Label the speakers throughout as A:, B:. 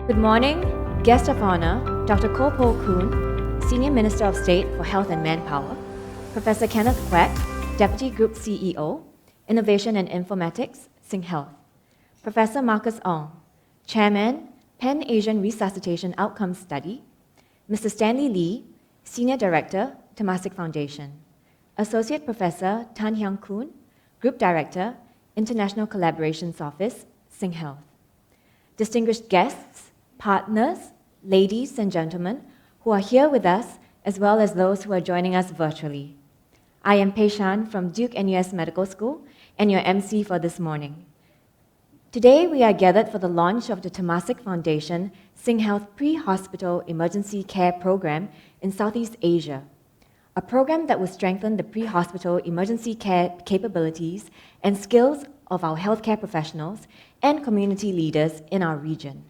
A: Good morning, guest of honor, Dr. Koh Poh Koon, Senior Minister of State for Health and Manpower, Professor Kenneth Quek, Deputy Group CEO, Innovation and Informatics, SingHealth, Professor Marcus Ong, Chairman, Pan-Asian Resuscitation Outcomes Study, Mr. Stanley Lee, Senior Director, Temasek Foundation, Associate Professor Tan Hyang Koon, Group Director, International Collaborations Office, SingHealth. Distinguished guests, partners, ladies and gentlemen who are here with us, as well as those who are joining us virtually. I am Pei Shan from Duke NUS Medical School and your MC for this morning. Today we are gathered for the launch of the Temasek Foundation SingHealth Pre-Hospital Emergency Care Program in Southeast Asia, a program that will strengthen the pre-hospital emergency care capabilities and skills of our healthcare professionals and community leaders in our region.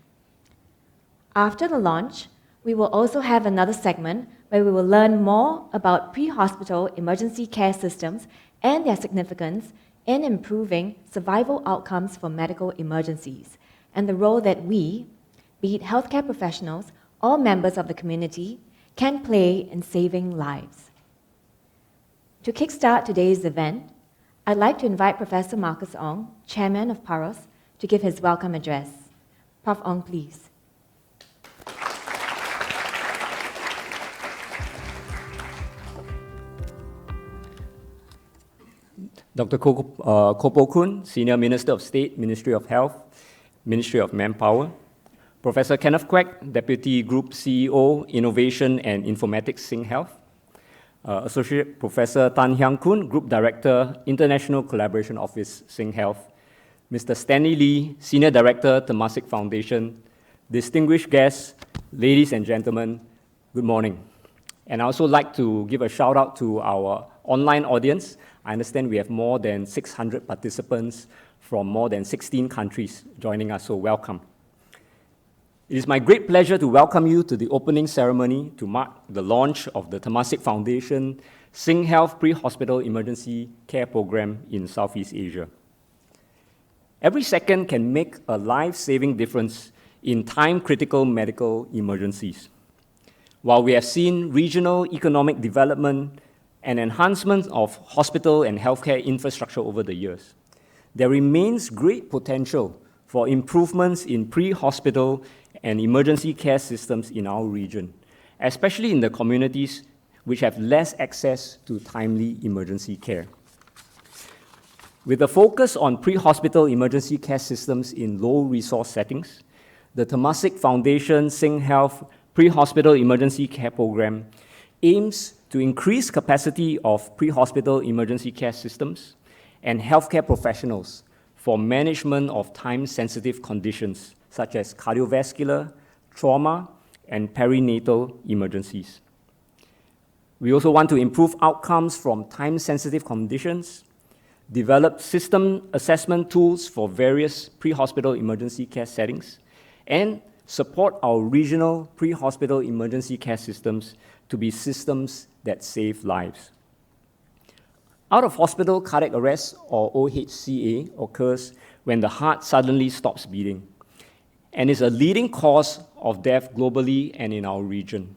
A: After the launch, we will also have another segment where we will learn more about pre-hospital emergency care systems and their significance in improving survival outcomes for medical emergencies, and the role that we, be it healthcare professionals or members of the community, can play in saving lives. To kickstart today's event, I'd like to invite Professor Marcus Ong, Chairman of PAROS, to give his welcome address. Prof. Ong, please.
B: Dr. Koh Poh Koon, Senior Minister of State, Ministry of Health, Ministry of Manpower. Professor Kenneth Quek, Deputy Group CEO, Innovation and Informatics, SingHealth. Associate Professor Tan Hyang Koon, Group Director, International Collaboration Office, SingHealth. Mr. Stanley Lee, Senior Director, Temasek Foundation. Distinguished guests, ladies and gentlemen, good morning. And I also like to give a shout out to our online audience. I understand we have more than 600 participants from more than 16 countries joining us, so welcome. It is my great pleasure to welcome you to the opening ceremony to mark the launch of the Temasek Foundation SingHealth Pre-Hospital Emergency Care Program in Southeast Asia. Every second can make a life-saving difference in time-critical medical emergencies. While we have seen regional economic development and enhancement of hospital and healthcare infrastructure over the years, there remains great potential for improvements in pre-hospital and emergency care systems in our region, especially in the communities which have less access to timely emergency care. With a focus on pre-hospital emergency care systems in low-resource settings, the Temasek Foundation SingHealth Pre-Hospital Emergency Care Program aims to increase capacity of pre-hospital emergency care systems and healthcare professionals for management of time-sensitive conditions such as cardiovascular, trauma, and perinatal emergencies. We also want to improve outcomes from time-sensitive conditions, develop system assessment tools for various pre-hospital emergency care settings, and support our regional pre-hospital emergency care systems to be systems that save lives. Out-of-hospital cardiac arrest, or OHCA, occurs when the heart suddenly stops beating and is a leading cause of death globally and in our region.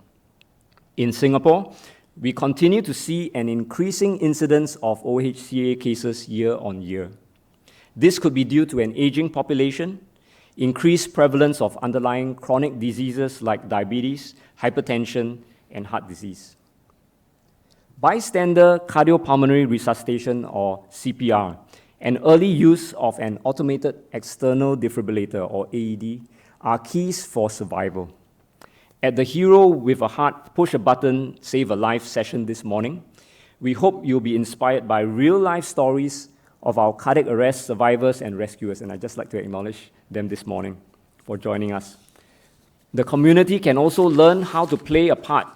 B: In Singapore, we continue to see an increasing incidence of OHCA cases year on year. This could be due to an aging population, increased prevalence of underlying chronic diseases like diabetes, hypertension, and heart disease. Bystander cardiopulmonary resuscitation, or CPR, and early use of an automated external defibrillator, or AED, are keys for survival. At the Hero with a Heart Push a Button Save a Life session this morning, we hope you'll be inspired by real-life stories of our cardiac arrest survivors and rescuers, and I'd just like to acknowledge them this morning for joining us. The community can also learn how to play a part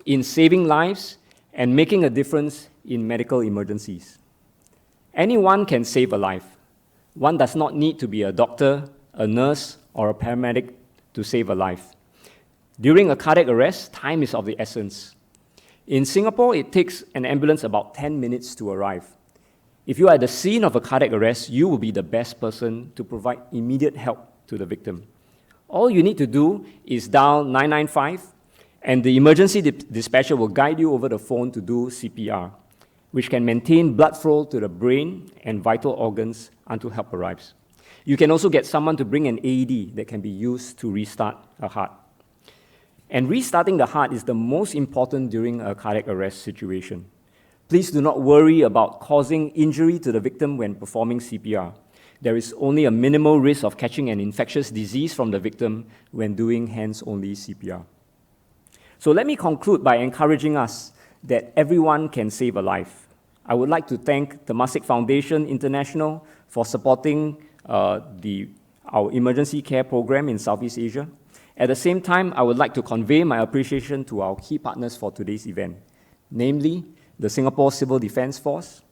B: in saving lives and making a difference in medical emergencies. Anyone can save a life. One does not need to be a doctor, a nurse, or a paramedic to save a life. During a cardiac arrest, time is of the essence. In Singapore, it takes an ambulance about 10 minutes to arrive. If you are at the scene of a cardiac arrest, you will be the best person to provide immediate help to the victim. All you need to do is dial 995, and the emergency dispatcher will guide you over the phone to do CPR, which can maintain blood flow to the brain and vital organs until help arrives. You can also get someone to bring an AED that can be used to restart a heart. And restarting the heart is the most important during a cardiac arrest situation. Please do not worry about causing injury to the victim when performing CPR. There is only a minimal risk of catching an infectious disease from the victim when doing hands-only CPR. So let me conclude by encouraging us that everyone can save a life. I would like to thank Temasek Foundation International for supporting our emergency care program in Southeast Asia. At the same time, I would like to convey my appreciation to our key partners for today's event, namely the Singapore Civil Defence Force,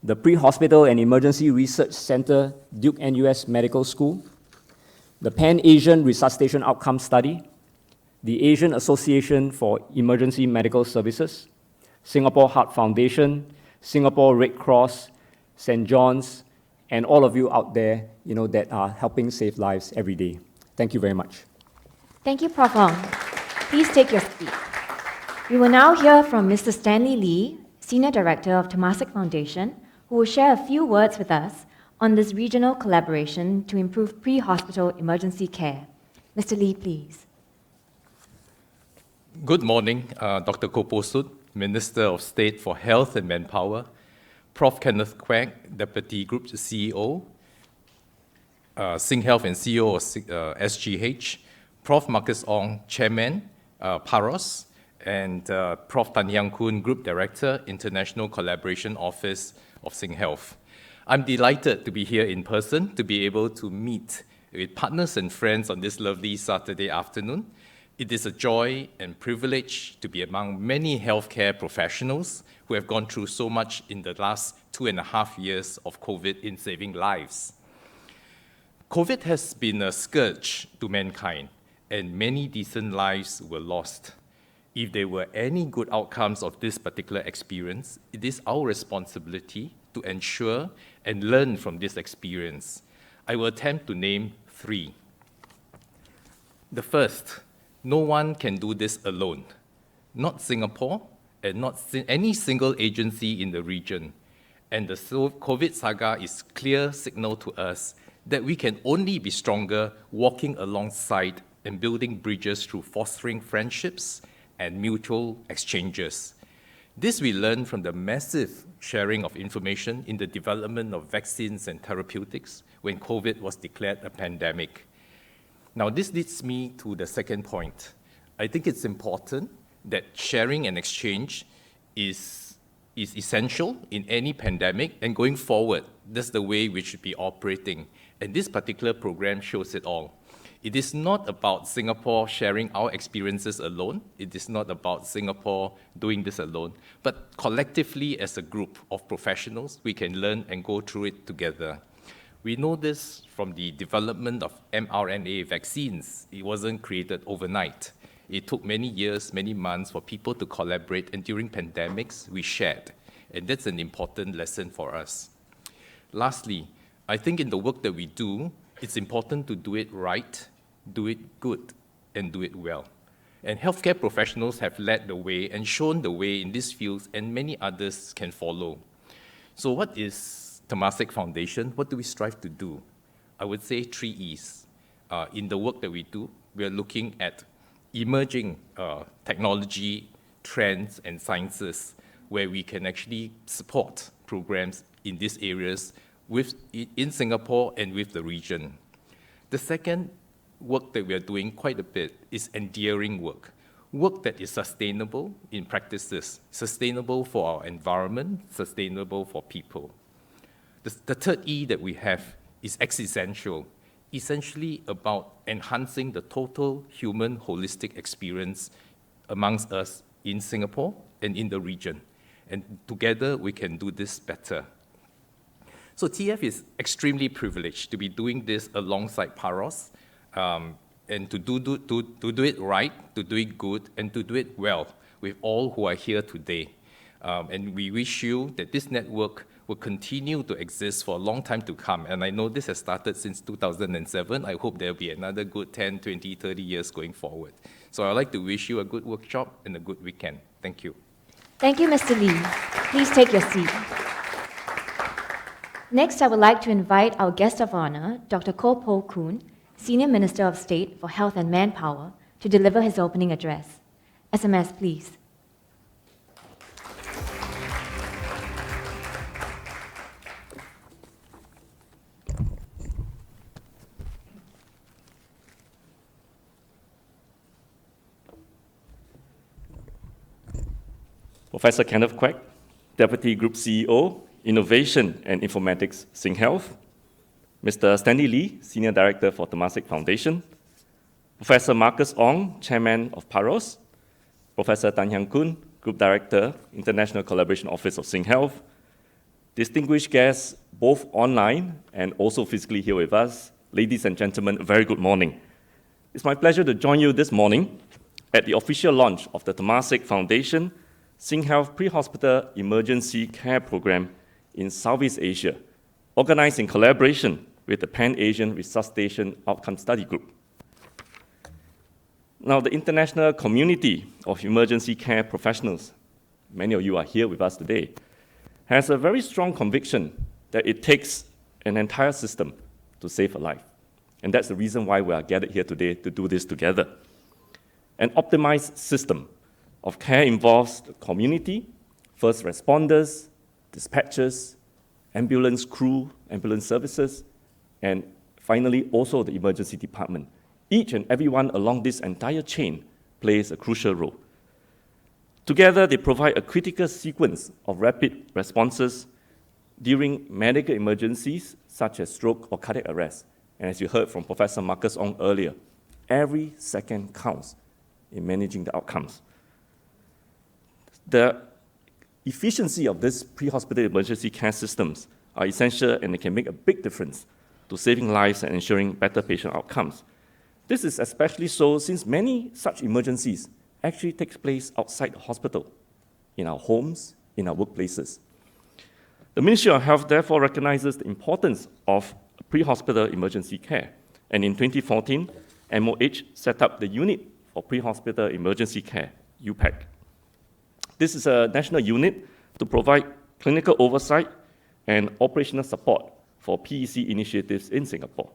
B: the Pre-Hospital and Emergency Research Center, Duke NUS Medical School, the Pan-Asian Resuscitation Outcome Study, the Asian Association for Emergency Medical Services, Singapore Heart Foundation, Singapore Red Cross, St. John's, and all of you out there that are helping save lives every day. Thank you very much.
A: Thank you, Prof. Ong. Please take your seat. We will now hear from Mr. Stanley Lee, Senior Director of Temasek Foundation, who will share a few words with us on this regional collaboration to improve pre-hospital emergency care. Mr. Lee, please.
C: Good morning, Dr. Koh Poh Soon, Minister of State for Health and Manpower, Prof. Kenneth Quek, Deputy Group CEO, SingHealth and CEO of SGH, Prof. Marcus Ong, Chairman, PAROS, and Prof. Tan Yang Kun, Group Director, International Collaboration Office of SingHealth. I'm delighted to be here in person, to be able to meet with partners and friends on this lovely Saturday afternoon. It is a joy and privilege to be among many healthcare professionals who have gone through so much in the last 2.5 years of COVID in saving lives. COVID has been a scourge to mankind, and many decent lives were lost. If there were any good outcomes of this particular experience, it is our responsibility to ensure and learn from this experience. I will attempt to name 3. The first, no one can do this alone. Not Singapore, and not any single agency in the region. And the COVID saga is a clear signal to us that we can only be stronger walking alongside and building bridges through fostering friendships and mutual exchanges. This we learn from the massive sharing of information in the development of vaccines and therapeutics when COVID was declared a pandemic. Now, this leads me to the second point. I think it's important that sharing and exchange is essential in any pandemic, and going forward, that's the way we should be operating. And this particular program shows it all. It is not about Singapore sharing our experiences alone. It is not about Singapore doing this alone. But collectively, as a group of professionals, we can learn and go through it together. We know this from the development of mRNA vaccines. It wasn't created overnight. It took many years, many months for people to collaborate, and during pandemics, we shared. And that's an important lesson for us. Lastly, I think in the work that we do, it's important to do it right, do it good, and do it well. And healthcare professionals have led the way and shown the way in these fields, and many others can follow. So what is Temasek Foundation? What do we strive to do? I would say 3 E's. In the work that we do, we are looking at emerging technology, trends, and sciences where we can actually support programs in these areas in Singapore and with the region. The second work that we are doing quite a bit is endearing work that is sustainable in practices, sustainable for our environment, sustainable for people. The third E that we have is existential, essentially about enhancing the total human holistic experience amongst us in Singapore and in the region. And together we can do this better. So TF is extremely privileged to be doing this alongside PAROS, and to do it right, to do it good, and to do it well with all who are here today. And we wish you that this network will continue to exist for a long time to come. And I know this has started since 2007. I hope there'll be another good 10, 20, 30 years going forward. So I'd like to wish you a good workshop and a good weekend. Thank you.
A: Thank you, Mr. Lee. Please take your seat. Next, I would like to invite our guest of honor, Dr. Koh Poh Koon, Senior Minister of State for Health and Manpower, to deliver his opening address. SMS, please.
D: Professor Kenneth Quek, Deputy Group CEO, Innovation and Informatics, SingHealth. Mr. Stanley Lee, Senior Director for Temasek Foundation. Professor Marcus Ong, Chairman of PAROS. Professor Tan Hyang Kun, Group Director, International Collaboration Office of SingHealth. Distinguished guests, both online and also physically here with us, ladies and gentlemen, a very good morning. It's my pleasure to join you this morning at the official launch of the Temasek Foundation SingHealth Pre-Hospital Emergency Care Program in Southeast Asia, organized in collaboration with the Pan-Asian Resuscitation Outcome Study Group. Now, the international community of emergency care professionals, many of you are here with us today, has a very strong conviction that it takes an entire system to save a life. And that's the reason why we are gathered here today to do this together. An optimized system of care involves the community, first responders, dispatchers, ambulance crew, ambulance services, and finally also the emergency department. Each and everyone along this entire chain plays a crucial role. Together, they provide a critical sequence of rapid responses during medical emergencies such as stroke or cardiac arrest. And as you heard from Professor Marcus Ong earlier, every second counts in managing the outcomes. The efficiency of these pre-hospital emergency care systems are essential, and they can make a big difference to saving lives and ensuring better patient outcomes. This is especially so since many such emergencies actually take place outside the hospital, in our homes, in our workplaces. The Ministry of Health therefore recognizes the importance of pre-hospital emergency care, and in 2014, MOH set up the Unit for Pre-Hospital Emergency Care, UPEC. This is a national unit to provide clinical oversight and operational support for PEC initiatives in Singapore.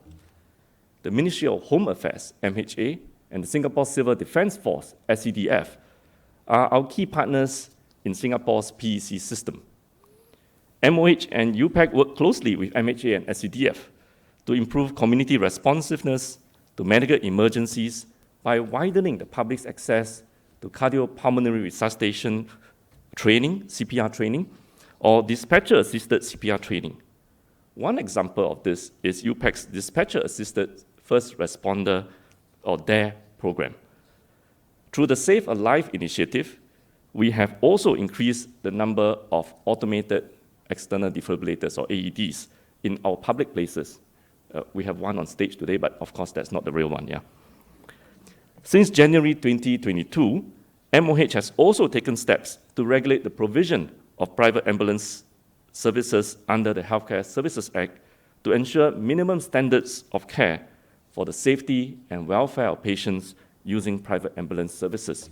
D: The Ministry of Home Affairs, MHA, and the Singapore Civil Defence Force, SCDF, are our key partners in Singapore's PEC system. MOH and UPEC work closely with MHA and SCDF to improve community responsiveness to medical emergencies by widening the public's access to cardiopulmonary resuscitation training, CPR training, or dispatcher-assisted CPR training. One example of this is UPEC's Dispatcher-Assisted First Responder, or DARE program. Through the Save a Life initiative, we have also increased the number of automated external defibrillators, or AEDs, in our public places. We have one on stage today, but of course that's not the real one, yeah. Since January 2022, MOH has also taken steps to regulate the provision of private ambulance services under the Healthcare Services Act to ensure minimum standards of care for the safety and welfare of patients using private ambulance services.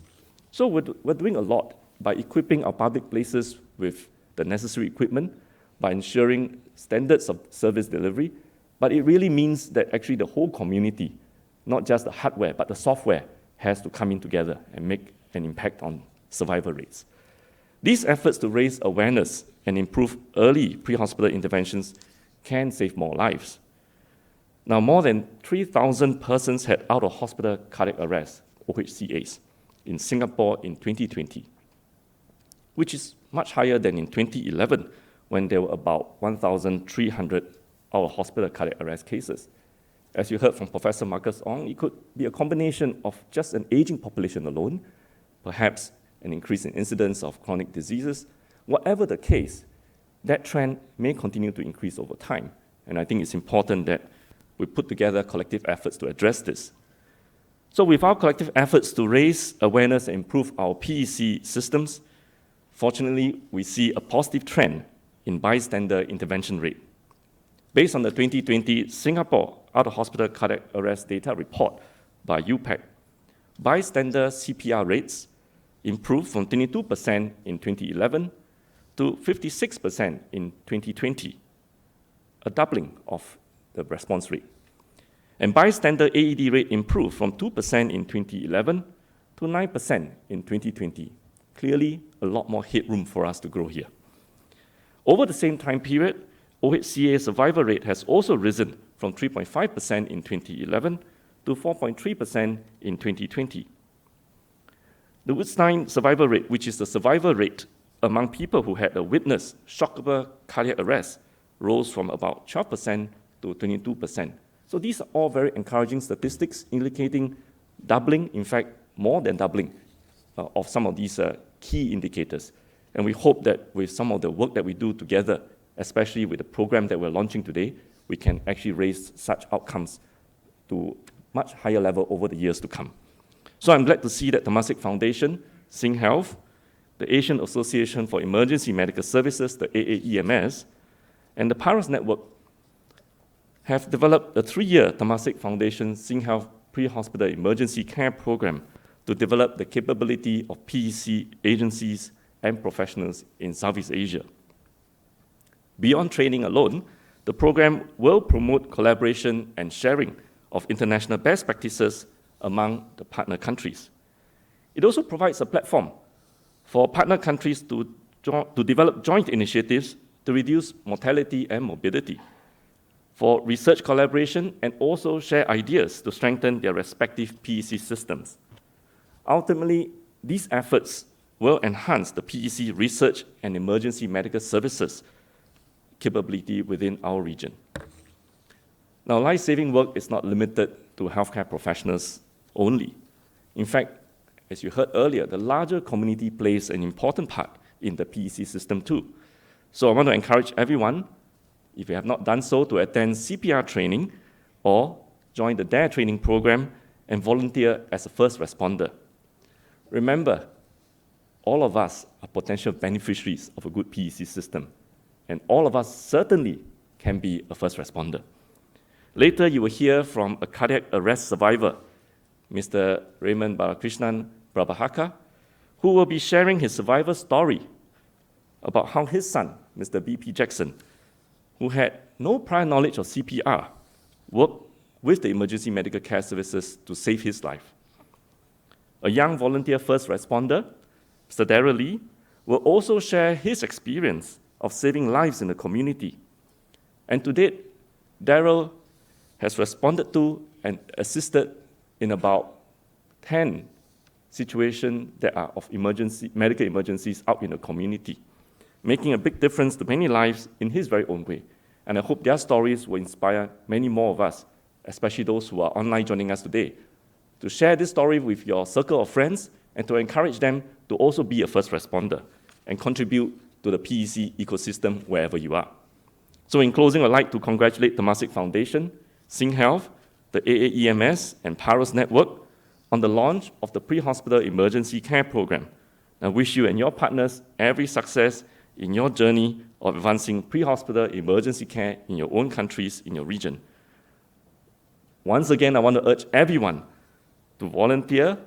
D: So we're doing a lot by equipping our public places with the necessary equipment, by ensuring standards of service delivery, but it really means that actually the whole community, not just the hardware, but the software, has to come in together and make an impact on survival rates. These efforts to raise awareness and improve early pre-hospital interventions can save more lives. Now, more than 3,000 persons had out-of-hospital cardiac arrest, OHCAs, in Singapore in 2020, which is much higher than in 2011, when there were about 1,300 out-of-hospital cardiac arrest cases. As you heard from Professor Marcus Ong, it could be a combination of just an aging population alone, perhaps an increase in incidence of chronic diseases. Whatever the case, that trend may continue to increase over time. And I think it's important that we put together collective efforts to address this. So with our collective efforts to raise awareness and improve our PEC systems, fortunately, we see a positive trend in bystander intervention rate. Based on the 2020 Singapore out-of-hospital cardiac arrest data report by UPAC, bystander CPR rates improved from 22% in 2011 to 56% in 2020, a doubling of the response rate. And bystander AED rate improved from 2% in 2011 to 9% in 2020. Clearly, a lot more headroom for us to grow here. Over the same time period, OHCA survival rate has also risen from 3.5% in 2011 to 4.3% in 2020. The Woodstein survival rate, which is the survival rate among people who had witnessed shockable cardiac arrest, rose from about 12% to 22%. So these are all very encouraging statistics indicating doubling, in fact, more than doubling of some of these key indicators. And we hope that with some of the work that we do together, especially with the program that we're launching today, we can actually raise such outcomes to much higher level over the years to come. So I'm glad to see that Temasek Foundation, SingHealth, the Asian Association for Emergency Medical Services, the AAEMS, and the Paros Network have developed a 3-year Temasek Foundation SingHealth pre-hospital emergency care program to develop the capability of PEC agencies and professionals in Southeast Asia. Beyond training alone, the program will promote collaboration and sharing of international best practices among the partner countries. It also provides a platform for partner countries to develop joint initiatives to reduce mortality and morbidity, for research collaboration, and also share ideas to strengthen their respective PEC systems. Ultimately, these efforts will enhance the PEC research and emergency medical services capability within our region. Now, life-saving work is not limited to healthcare professionals only. In fact, as you heard earlier, the larger community plays an important part in the PEC system too. So I want to encourage everyone, if you have not done so, to attend CPR training or join the DARE training program and volunteer as a first responder. Remember, all of us are potential beneficiaries of a good PEC system, and all of us certainly can be a first responder. Later, you will hear from a cardiac arrest survivor, Mr. Raymond Balakrishnan Prabhakar, who will be sharing his survivor story about how his son, Mr. B.P. Jackson, who had no prior knowledge of CPR, worked with the emergency medical care services to save his life. A young volunteer first responder, Mr. Darrell Lee, will also share his experience of saving lives in the community. And to date, Darrell has responded to and assisted in about 10 situations that are of medical emergencies out in the community, making a big difference to many lives in his very own way. And I hope their stories will inspire many more of us, especially those who are online joining us today, to share this story with your circle of friends and to encourage them to also be a first responder and contribute to the PEC ecosystem wherever you are. So in closing, I'd like to congratulate Temasek Foundation, SingHealth, the AAEMS, and Paros Network on the launch of the pre-hospital emergency care program. I wish you and your partners every success in your journey of advancing pre-hospital emergency care in your own countries, in your region. Once again, I want to urge everyone to volunteer,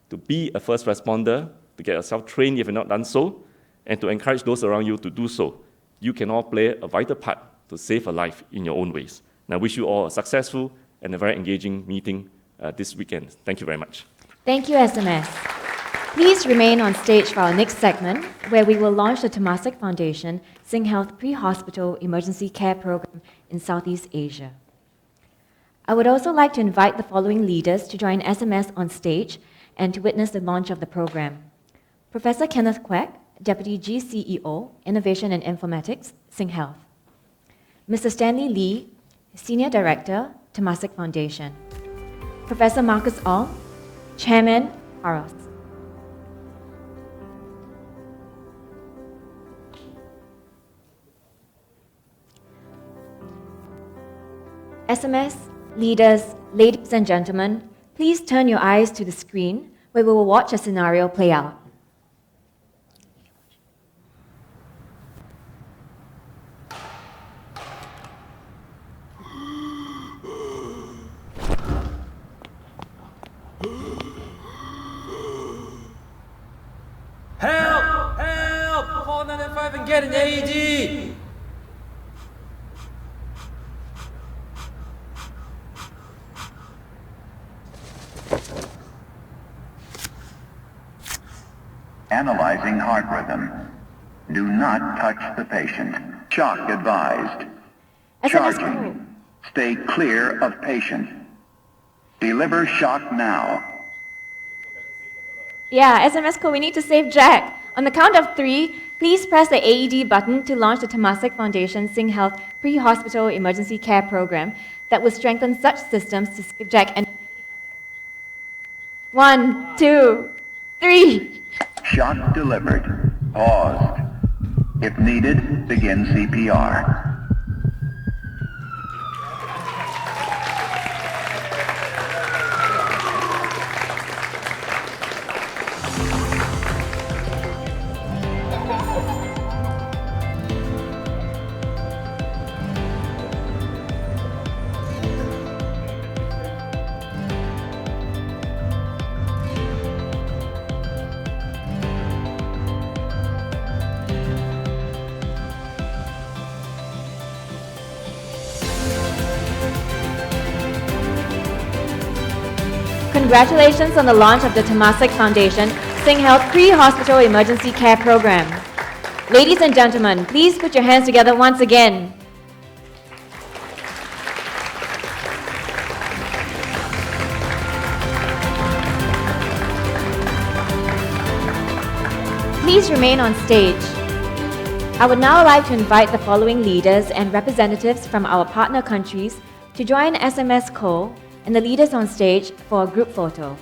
D: to be a first responder, to get yourself trained if you've not done so, and to encourage those around you to do so. You can all play a vital part to save a life in your own ways. And I wish you all a successful and a very engaging meeting this weekend. Thank you very much.
A: Thank you, SMS. Please remain on stage for our next segment, where we will launch the Temasek Foundation SingHealth Pre-Hospital Emergency Care Program in Southeast Asia. I would also like to invite the following leaders to join SMS on stage and to witness the launch of the program. Professor Kenneth Quek, Deputy GCEO, Innovation and Informatics, SingHealth. Mr. Stanley Lee, Senior Director, Temasek Foundation. Professor Marcus Ong, Chairman, Paros. SMS, leaders, ladies and gentlemen, please turn your eyes to the screen where we will watch a scenario play out.
E: get an AED!
F: Analyzing heart rhythm. Do not touch the patient. Shock advised.
A: SMS code.
F: Charging. Stay clear of patient. Deliver shock now.
A: Yeah, SMS code, we need to save Jack. On the count of 3, please press the AED button to launch the Temasek Foundation Sing Health Pre-Hospital Emergency Care Program that will strengthen such systems to save Jack and 1, 2, 3.
F: Shock delivered. Paused. If needed, begin CPR.
A: Congratulations on the launch of the Temasek Foundation Sing Health Pre-Hospital Emergency Care Program. Ladies and gentlemen, please put your hands together once again. Please remain on stage. I would now like to invite the following leaders and representatives from our partner countries to join SMS Co and the leaders on stage for a group photo.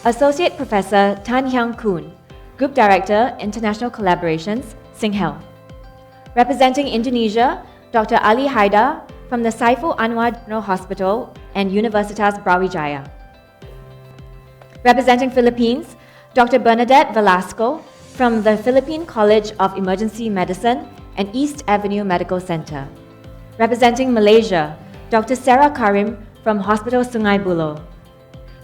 A: Associate Professor Tan Hyang Koon, Group Director, International Collaborations, Sing Health. Representing Indonesia, Dr. Ali Haidar from the Saiful Anwar General Hospital and Universitas Brawijaya. Representing Philippines, Dr. Bernadette Velasco from the Philippine College of Emergency Medicine and East Avenue Medical Center. Representing Malaysia, Dr. Sarah Karim from Hospital Sungai Buloh.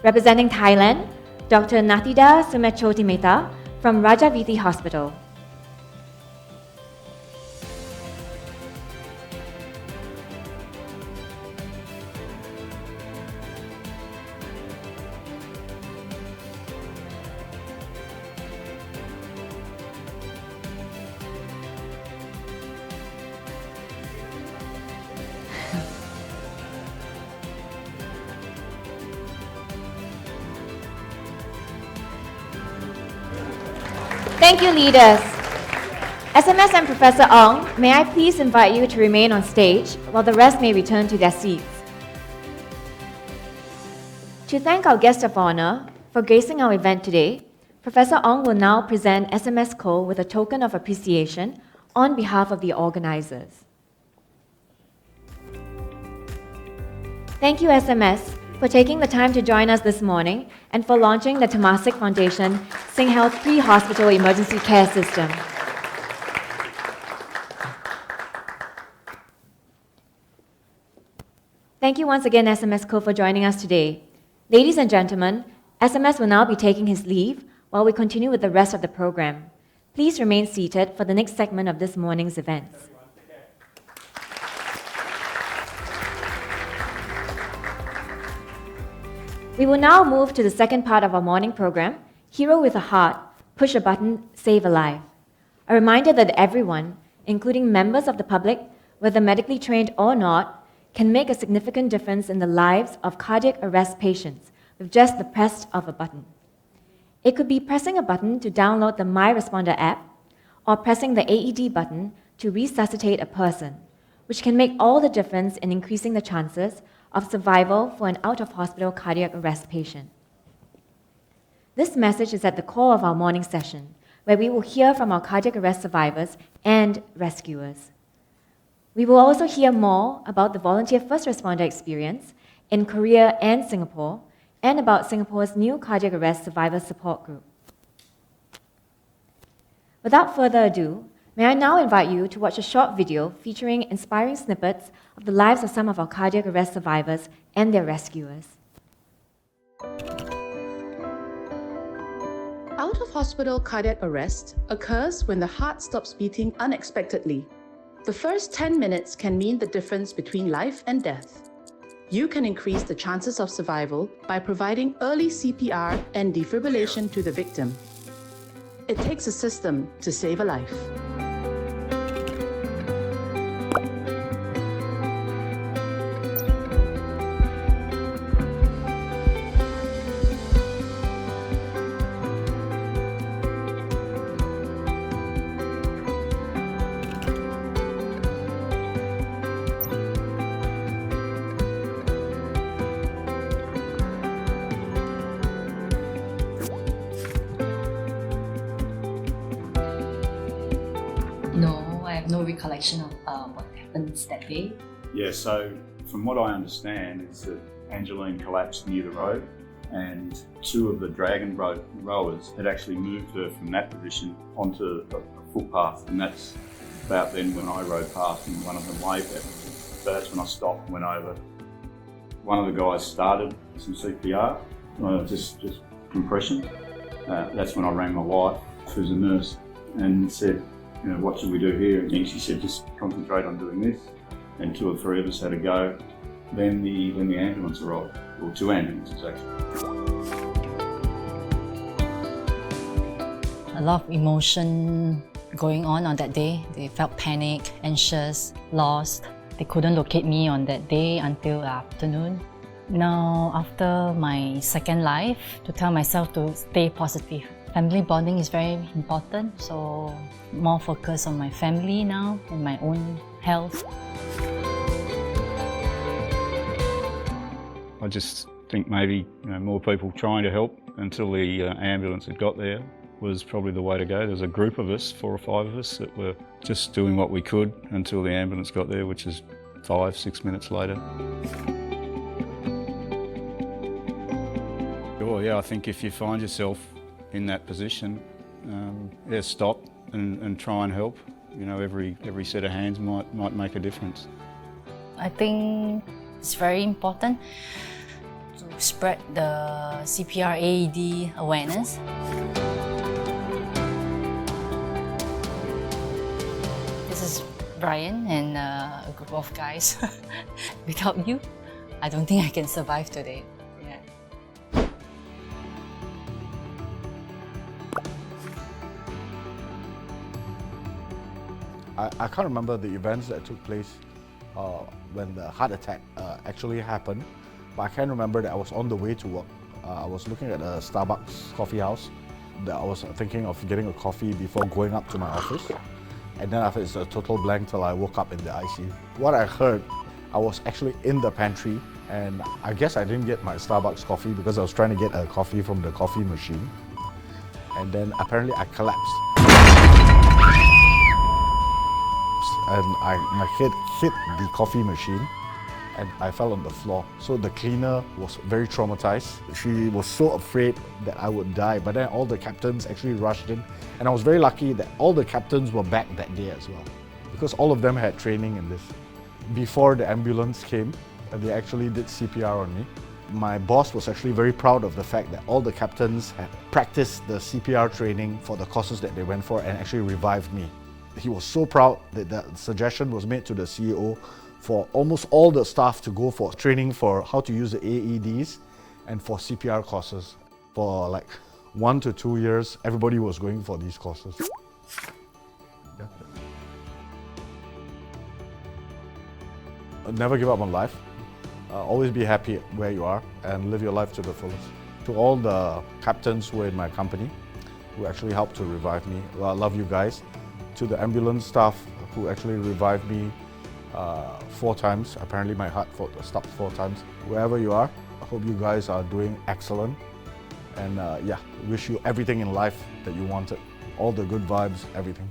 A: Representing Thailand, Dr. Nathida Sumechotimeta from Rajaviti Hospital. Thank you, leaders. SMS and Professor Ong, may I please invite you to remain on stage while the rest may return to their seats. To thank our guest of honor for gracing our event today, Professor Ong will now present SMS Co with a token of appreciation on behalf of the organizers. Thank you, SMS, for taking the time to join us this morning and for launching the Temasek Foundation Sing Health Pre-Hospital Emergency Care System. Thank you once again, SMS Co, for joining us today. Ladies and gentlemen, SMS will now be taking his leave while we continue with the rest of the program. Please remain seated for the next segment of this morning's events. We will now move to the second part of our morning program, Hero with a Heart, Push a Button, Save a Life. A reminder that everyone, including members of the public, whether medically trained or not, can make a significant difference in the lives of cardiac arrest patients with just the press of a button. It could be pressing a button to download the My Responder app or pressing the AED button to resuscitate a person, which can make all the difference in increasing the chances of survival for an out-of-hospital cardiac arrest patient. This message is at the core of our morning session, where we will hear from our cardiac arrest survivors and rescuers. We will also hear more about the volunteer first responder experience in Korea and Singapore, and about Singapore's new cardiac arrest survivor support group. Without further ado, may I now invite you to watch a short video featuring inspiring snippets of the lives of some of our cardiac arrest survivors and their rescuers.
E: Out-of-hospital cardiac arrest occurs when the heart stops beating unexpectedly. The first 10 minutes can mean the difference between life and death. You can increase the chances of survival by providing early CPR and defibrillation to the victim. It takes a system to save a life.
G: No, I have no recollection of what happens that day.
H: Yeah, so from what I understand is that Angeline collapsed near the road and two of the dragon rowers had actually moved her from that position onto a footpath, and that's about then when I rode past and one of them waved at me. So that's when I stopped and went over. One of the guys started some CPR, just compression. That's when I rang my wife, who's a nurse, and said, you know, what should we do here? And she said, just concentrate on doing this. And two or three of us had a go. Then the ambulance arrived, or two ambulances actually.
G: A lot of emotion going on that day. They felt panic, anxious, lost. They couldn't locate me on that day until afternoon. Now, after my second life, to tell myself to stay positive. Family bonding is very important, so more focus on my family now and my own health.
H: I just think maybe more people trying to help until the ambulance had got there was probably the way to go. There was a group of us, 4 or 5 of us, that were just doing what we could until the ambulance got there, which is 5-6 minutes later. Oh yeah, I think if you find yourself in that position, stop and try and help. You know, every set of hands might make a difference.
G: I think it's very important to spread the CPR AED awareness. This is Brian and a group of guys. Without you, I don't think I can survive today.
I: I can't remember the events that took place when the heart attack actually happened, but I can remember that I was on the way to work. I was looking at a Starbucks coffee house. That I was thinking of getting a coffee before going up to my office, and then after it's a total blank till I woke up in the ICU. What I heard, I was actually in the pantry, and I guess I didn't get my Starbucks coffee because I was trying to get a coffee from the coffee machine, and then apparently I collapsed. And my head hit the coffee machine and I fell on the floor. So the cleaner was very traumatized. She was so afraid that I would die, but then all the captains actually rushed in. And I was very lucky that all the captains were back that day as well, because all of them had training in this. Before the ambulance came, they actually did CPR on me. My boss was actually very proud of the fact that all the captains had practiced the CPR training for the courses that they went for and actually revived me. He was so proud that that suggestion was made to the CEO for almost all the staff to go for training for how to use the AEDs and for CPR courses. For like 1 to 2 years, everybody was going for these courses. Yeah. Never give up on life. Always be happy where you are and live your life to the fullest. To all the captains who were in my company, who actually helped to revive me, well, I love you guys. To the ambulance staff who actually revived me 4 times. Apparently my heart stopped 4 times. Wherever you are, I hope you guys are doing excellent. And wish you everything in life that you wanted. All the good vibes, everything.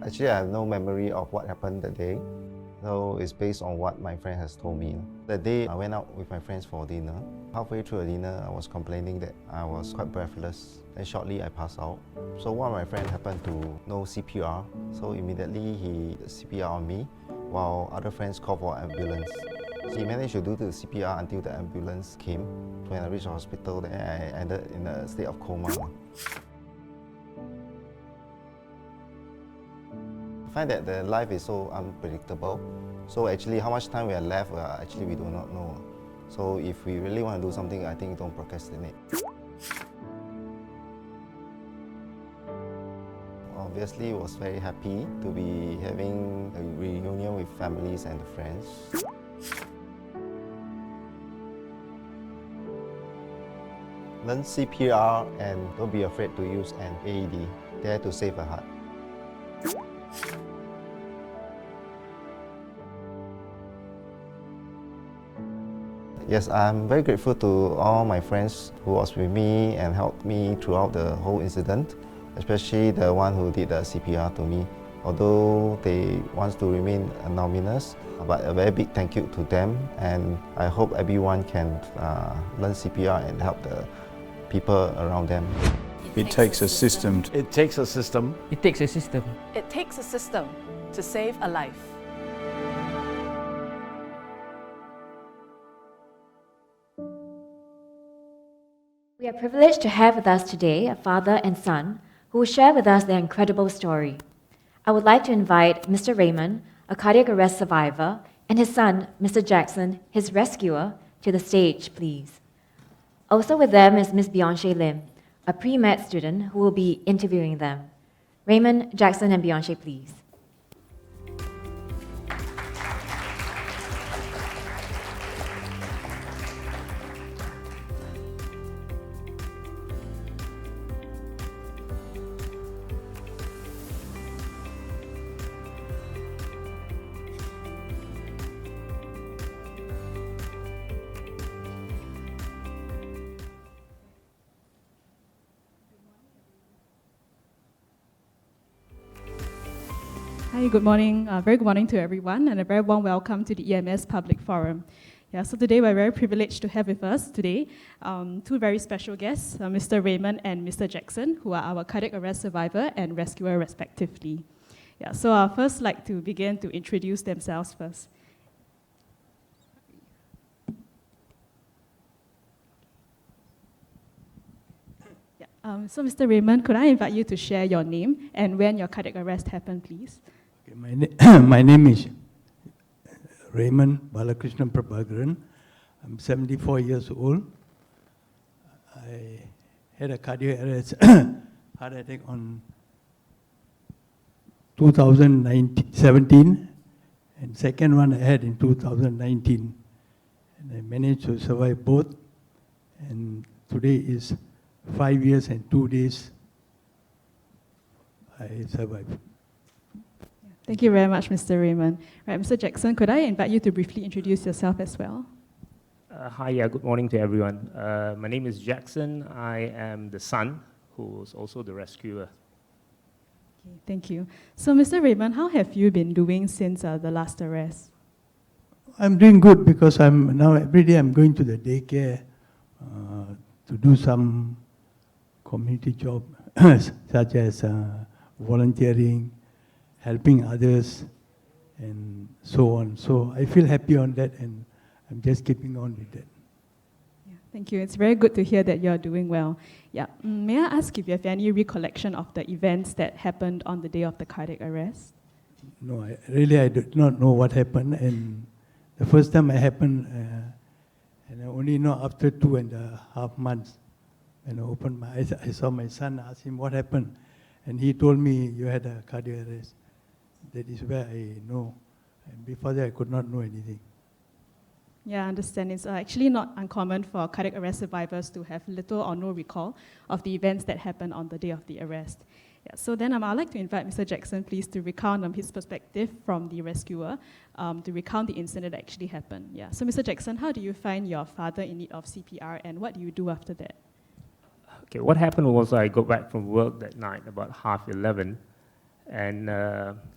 J: Actually, I have no memory of what happened that day. So it's based on what my friend has told me. The day I went out with my friends for dinner, halfway through the dinner, I was complaining that I was quite breathless. Then shortly I passed out. So one of my friends happened to know CPR. So immediately he did CPR on me. while other friends called for ambulance. She managed to do the CPR until the ambulance came. When I reached the hospital, then I ended in a state of coma. I find that the life is so unpredictable. So actually, how much time we are left, actually we do not know. So if we really want to do something, I think don't procrastinate. Obviously, was very happy to be having a reunion with families and friends. Learn CPR and don't be afraid to use an AED. Dare to save a heart. Yes, I'm very grateful to all my friends who was with me and helped me throughout the whole incident, especially the one who did the CPR to me. Although they want to remain anonymous, but a very big thank you to them, and I hope everyone can learn CPR and help the people around them.
H: It takes a system.
I: It takes a system.
K: It takes a system.
E: It takes a system to save a life.
A: We are privileged to have with us today a father and son who will share with us their incredible story. I would like to invite Mr. Raymond, a cardiac arrest survivor, and his son, Mr. Jackson, his rescuer, to the stage, please. Also with them is Ms. Beyonce Lim, a pre-med student who will be interviewing them. Raymond, Jackson, and Beyonce, please.
L: Hi, good morning. Very good morning to everyone, and a very warm welcome to the EMS Public Forum. Yeah, so today we're very privileged to have with us today two very special guests, Mr. Raymond and Mr. Jackson, who are our cardiac arrest survivor and rescuer respectively. Yeah, so I'll first like to begin to introduce themselves first. So Mr. Raymond, could I invite you to share your name and when your cardiac arrest happened, please?
M: Okay, my name is Raymond Balakrishnan Prabhakaran. I'm 74 years old. I had a cardiac arrest, heart attack on 2017, and second one I had in 2019. And I managed to survive both, and today is 5 years and 2 days I survived.
L: Thank you very much, Mr. Raymond. Right, Mr. Jackson, could I invite you to briefly introduce yourself as well?
N: Hi, good morning to everyone. My name is Jackson. I am the son, who is also the rescuer.
L: Okay, thank you. So, Mr. Raymond, how have you been doing since the last arrest?
M: I'm doing good because I'm now every day I'm going to the daycare to do some community job such as volunteering, helping others, and so on. So I feel happy on that, and I'm just keeping on with that.
L: Yeah, thank you. It's very good to hear that you're doing well. Yeah. May I ask if you have any recollection of the events that happened on the day of the cardiac arrest?
M: No, I do not know what happened, and the first time it happened, and I only know after 2.5 months. When I opened my eyes, I saw my son, asked him what happened, and he told me, you had a cardiac arrest. That is where I know. And before that, I could not know anything.
L: Yeah, I understand. It's actually not uncommon for cardiac arrest survivors to have little or no recall of the events that happened on the day of the arrest. Yeah, so then I'd like to invite Mr. Jackson, please, to recount his perspective from the rescuer, to recount the incident that actually happened. Yeah. So, Mr. Jackson, how do you find your father in need of CPR, and what do you do after that?
N: Okay, what happened was I got back from work that night about 11:30 and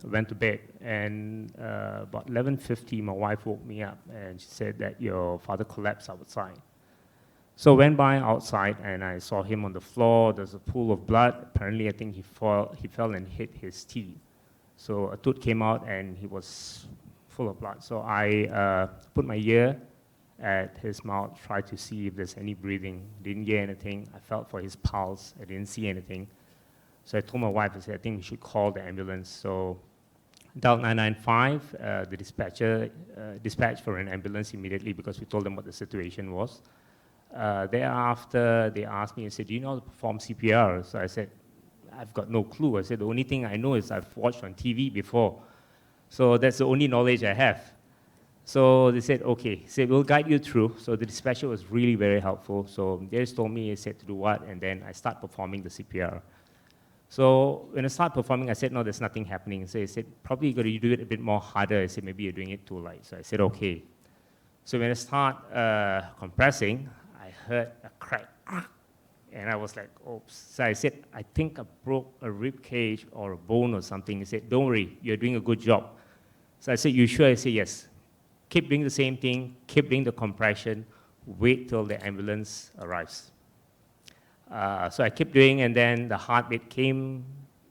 N: went to bed. And about 11:50, my wife woke me up and she said that your father collapsed outside. So I went by outside and I saw him on the floor. There's a pool of blood. Apparently, I think he fell and hit his teeth. So a tooth came out and he was full of blood. So I put my ear at his mouth, tried to see if there's any breathing. Didn't hear anything. I felt for his pulse. I didn't see anything. So I told my wife, I said, I think we should call the ambulance. So dialed 995, the dispatcher dispatched for an ambulance immediately because we told them what the situation was. Thereafter, they asked me, I said, do you know how to perform CPR? So I said, I've got no clue. I said, the only thing I know is I've watched on TV before. So that's the only knowledge I have. So they said, okay, he said, we'll guide you through. So the dispatcher was really very helpful. So they just told me, he said to do what, and then I start performing the CPR. So when I start performing, I said, no, there's nothing happening. So he said, probably you got to do it a bit more harder. I said, maybe you're doing it too light. So I said, okay. So when I start compressing, I heard a crack. And I was like, oops. So I said, I think I broke a rib cage or a bone or something. He said, don't worry, you're doing a good job. So I said, you sure? I said, yes. Keep doing the same thing, keep doing the compression, wait till the ambulance arrives. So I kept doing, and then the heartbeat came,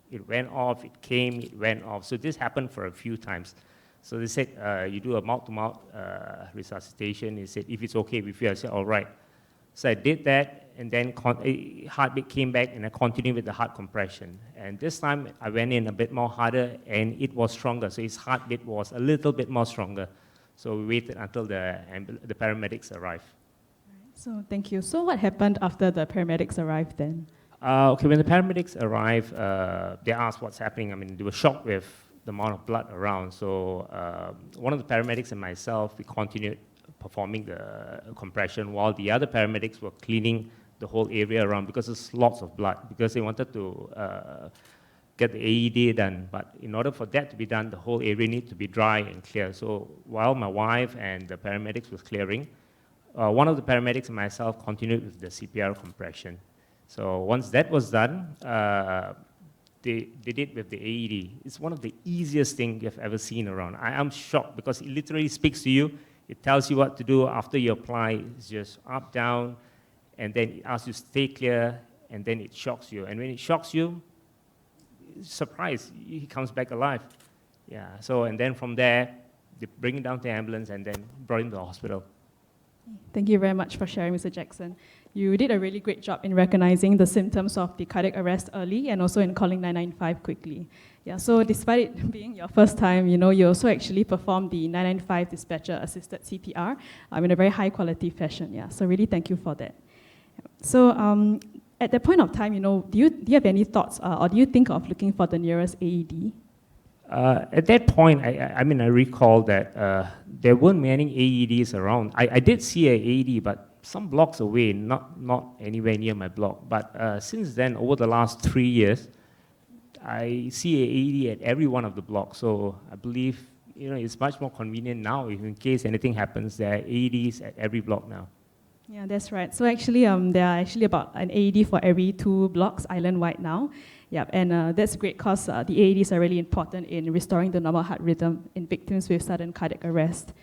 N: it went off, it came, it went off. So this happened for a few times. So they said, you do a mouth-to-mouth resuscitation. He said, if it's okay with you, I said, all right. So I did that, and then heartbeat came back, and I continued with the heart compression. And this time, I went in a bit more harder, and it was stronger. So his heartbeat was a little bit more stronger. So we waited until the paramedics arrived.
L: So thank you. So what happened after the paramedics arrived then?
N: Okay, when the paramedics arrived, they asked what's happening. I mean, they were shocked with the amount of blood around. So one of the paramedics and myself, we continued performing the compression while the other paramedics were cleaning the whole area around because there's lots of blood, because they wanted to get the AED done. But in order for that to be done, the whole area needed to be dry and clear. So while my wife and the paramedics was clearing, one of the paramedics and myself continued with the CPR compression. So once that was done, they did with the AED. It's one of the easiest things you've ever seen around. I am shocked because it literally speaks to you. It tells you what to do after you apply. It's just up, down, and then it asks you to stay clear, and then it shocks you. And when it shocks you, surprise, he comes back alive. Yeah, so, and then from there, they bring him down to the ambulance and then brought him to the hospital.
L: Thank you very much for sharing, Mr. Jackson. You did a really great job in recognizing the symptoms of the cardiac arrest early and also in calling 995 quickly. Yeah, so despite it being your first time, you also actually performed the 995 dispatcher-assisted CPR in a very high-quality fashion. Yeah, so really thank you for that. So at that point of time, do you have any thoughts or do you think of looking for the nearest AED?
N: At that point, I recall that there weren't many AEDs around. I did see an AED, but some blocks away, not anywhere near my block. But since then, over the last 3 years, I see an AED at every one of the blocks. So I believe it's much more convenient now. If in case anything happens, there are AEDs at every block now.
L: Yeah, that's right. So actually, there are actually about an AED for every 2 blocks island-wide now. Yep, and that's great because the AEDs are really important in restoring the normal heart rhythm in victims with sudden cardiac arrest.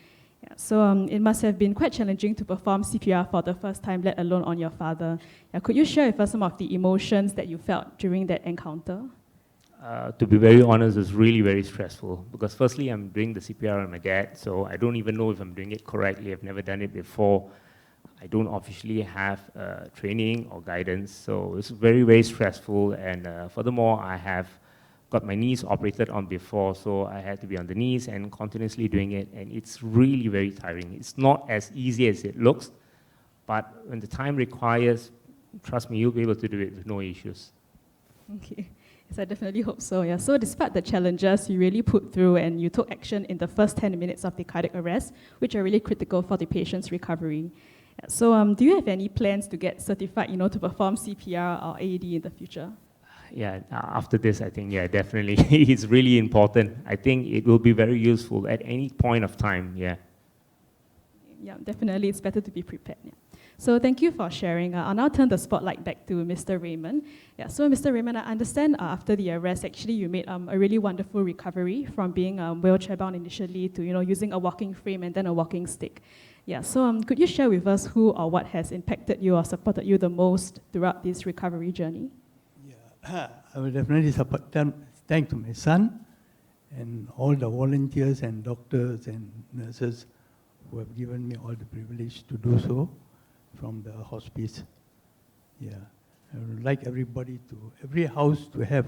L: Yeah, so it must have been quite challenging to perform CPR for the first time, let alone on your father. Yeah, could you share with us some of the emotions that you felt during that encounter?
N: To be very honest, it's really very stressful because firstly, I'm doing the CPR on my dad, so I don't even know if I'm doing it correctly. I've never done it before. I don't officially have training or guidance, so it's very, very stressful. And furthermore, I have got my knees operated on before, so I had to be on the knees and continuously doing it, and it's really very tiring. It's not as easy as it looks, but when the time requires, trust me, you'll be able to do it with no issues.
L: Okay. Yes, I definitely hope so. Yeah. So despite the challenges, you really put through and you took action in the first 10 minutes of the cardiac arrest, which are really critical for the patient's recovery. Yeah. So do you have any plans to get certified, to perform CPR or AED in the future?
N: Yeah, after this, I think, yeah, definitely. It's really important. I think it will be very useful at any point of time, yeah.
L: Yeah, definitely. It's better to be prepared. Yeah. So thank you for sharing. I'll now turn the spotlight back to Mr. Raymond. Yeah, so Mr. Raymond, I understand after the arrest, actually you made a really wonderful recovery from being wheelchair-bound initially to using a walking frame and then a walking stick. Yeah, so could you share with us who or what has impacted you or supported you the most throughout this recovery journey?
M: Yeah, I will definitely support them. Thanks to my son and all the volunteers and doctors and nurses who have given me all the privilege to do so from the hospice. Yeah, I would like everybody every house to have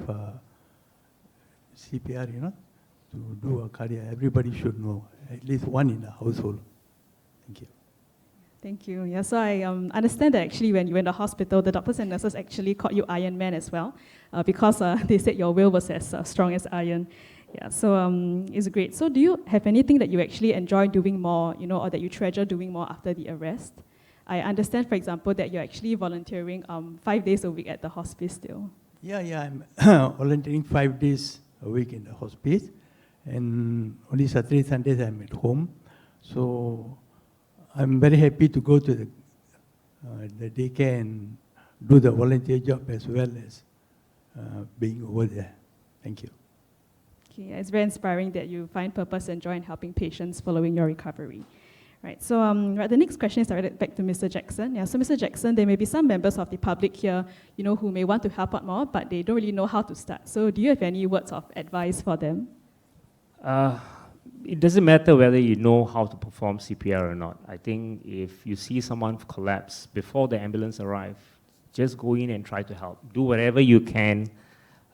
M: CPR, to do a cardiac. Everybody should know, at least one in the household. Thank you.
L: Thank you. Yeah, so I understand that actually when you were in the hospital, the doctors and nurses actually called you Iron Man as well, because they said your will was as strong as iron. Yeah, so it's great. So do you have anything that you actually enjoy doing more, or that you treasure doing more after the arrest? I understand, for example, that you're actually volunteering 5 days a week at the hospice still.
M: Yeah, I'm volunteering 5 days a week in the hospice, and only Saturday, Sundays I'm at home. So I'm very happy to go to the daycare and do the volunteer job as well as being over there. Thank you.
L: Okay, it's very inspiring that you find purpose and joy in helping patients following your recovery. Right, so the next question is directed back to Mr. Jackson. Yeah, so Mr. Jackson, there may be some members of the public here, who may want to help out more, but they don't really know how to start. So do you have any words of advice for them?
N: It doesn't matter whether you know how to perform CPR or not. I think if you see someone collapse before the ambulance arrives, just go in and try to help. Do whatever you can.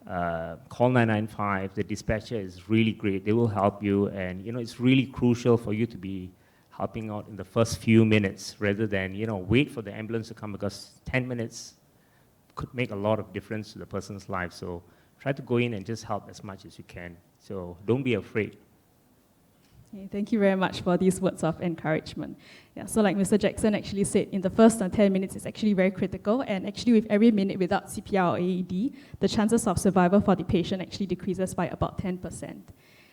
N: Call 995. The dispatcher is really great. They will help you, and it's really crucial for you to be helping out in the first few minutes rather than wait for the ambulance to come, because 10 minutes could make a lot of difference to the person's life. So try to go in and just help as much as you can. So don't be afraid.
L: Okay, thank you very much for these words of encouragement. Yeah, so like Mr. Jackson actually said, in the first 10 minutes it's actually very critical, and actually with every minute without CPR or AED, the chances of survival for the patient actually decreases by about 10%.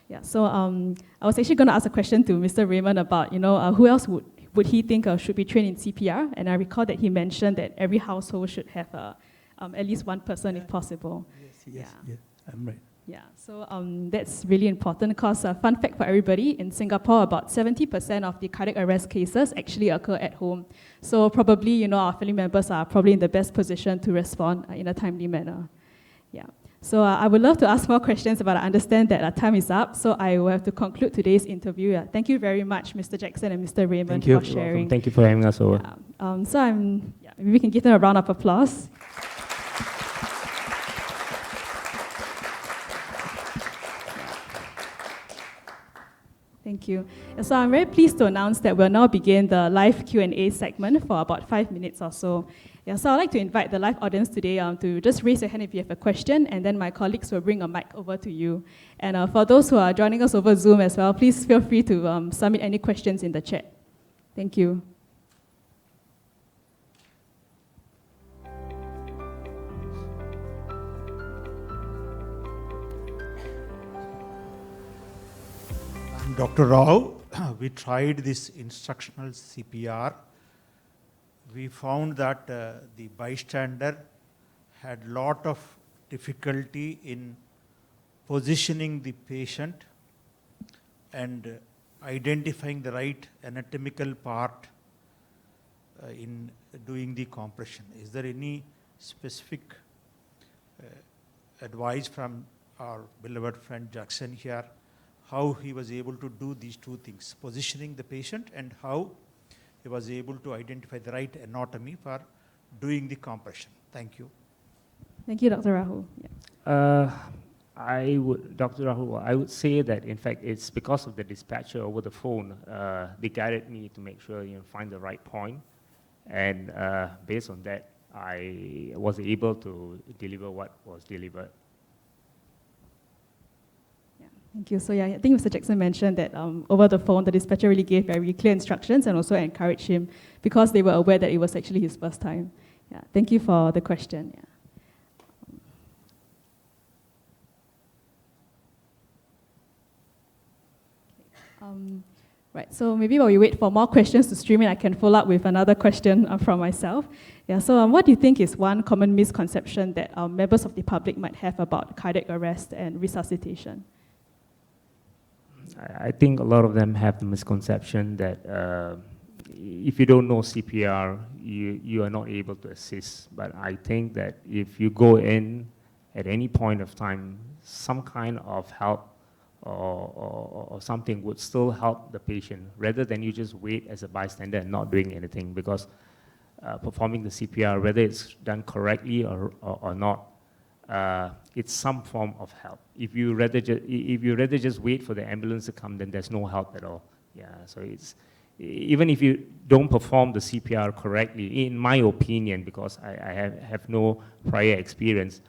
L: Yeah, so I was actually going to ask a question to Mr. Raymond about, who else would he think should be trained in CPR? And I recall that he mentioned that every household should have at least one person if possible.
M: Yes, I'm right.
L: Yeah, so that's really important because fun fact for everybody, in Singapore, about 70% of the cardiac arrest cases actually occur at home. So probably, our family members are probably in the best position to respond in a timely manner. Yeah. So I would love to ask more questions, but I understand that our time is up, so I will have to conclude today's interview. Thank you very much, Mr. Jackson and Mr. Raymond, for sharing.
N: Thank you for having us over.
L: Maybe we can give them a round of applause. Thank you. So I'm very pleased to announce that we'll now begin the live Q&A segment for about 5 minutes or so. Yeah, so I'd like to invite the live audience today to just raise your hand if you have a question, and then my colleagues will bring a mic over to you. And for those who are joining us over Zoom as well, please feel free to submit any questions in the chat. Thank you.
K: I'm Dr. Rao. We tried this instructional CPR. We found that the bystander had lot of difficulty in positioning the patient and identifying the right anatomical part in doing the compression. Is there any specific advice from our beloved friend Jackson here, how he was able to do these two things, positioning the patient and how he was able to identify the right anatomy for doing the compression? Thank you.
L: Thank you, Dr. Rahul. Yeah.
N: Dr. Rahul, I would say that in fact it's because of the dispatcher over the phone. They guided me to make sure find the right point, and based on that, I was able to deliver what was delivered.
L: Thank you. So I think Mr. Jackson mentioned that over the phone, the dispatcher really gave very clear instructions and also encouraged him because they were aware that it was actually his first time. Yeah. Thank you for the question. Yeah. Right, so maybe while we wait for more questions to stream in, I can follow up with another question from myself. Yeah, so what do you think is one common misconception that members of the public might have about cardiac arrest and resuscitation?
N: I think a lot of them have the misconception that if you don't know CPR, you are not able to assist. But I think that if you go in at any point of time, some kind of help or something would still help the patient, rather than you just wait as a bystander and not doing anything, because performing the CPR, whether it's done correctly or not, it's some form of help. If you rather just wait for the ambulance to come, then there's no help at all. Yeah, so it's, even if you don't perform the CPR correctly, in my opinion, because I have no prior experience,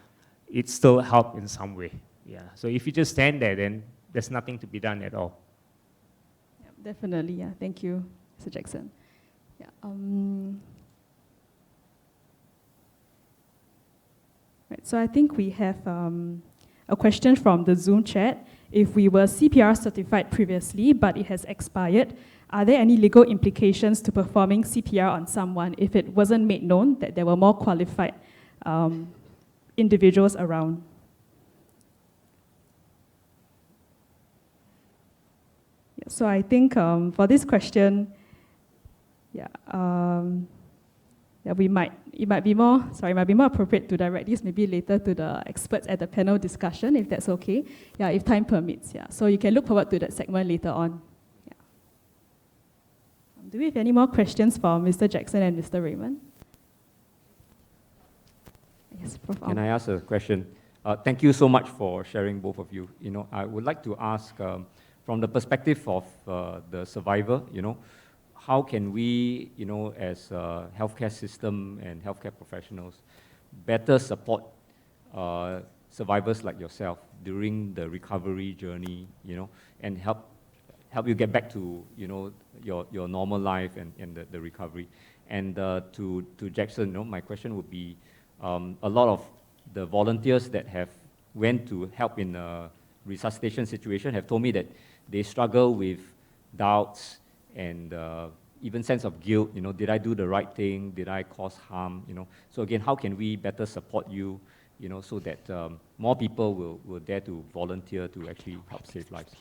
N: it still helps in some way. Yeah, so if you just stand there, then there's nothing to be done at all.
L: Yeah, definitely, yeah. Thank you, Mr. Jackson. Yeah. Right, so I think we have a question from the Zoom chat. If we were CPR certified previously, but it has expired, are there any legal implications to performing CPR on someone if it wasn't made known that there were more qualified individuals around? Yeah, so I think for this question, yeah, it might be more appropriate to direct this maybe later to the experts at the panel discussion, if that's okay. Yeah, if time permits. Yeah, so you can look forward to that segment later on. Yeah. Do we have any more questions for Mr. Jackson and Mr. Raymond? Yes, Prof.
B: Can I ask a question? Thank you so much for sharing, both of you. You know, I would like to ask, from the perspective of the survivor, you know, how can we, you know, as a healthcare system and healthcare professionals, better support survivors like yourself during the recovery journey, you know, and help you get back to, you know, your normal life and the recovery. And to Jackson, you know, my question would be, a lot of the volunteers that have went to help in a resuscitation situation have told me that they struggle with doubts and even sense of guilt. You know, did I do the right thing? Did I cause harm? You know, so again, how can we better support you? You know, so that more people will dare to volunteer to actually help save lives.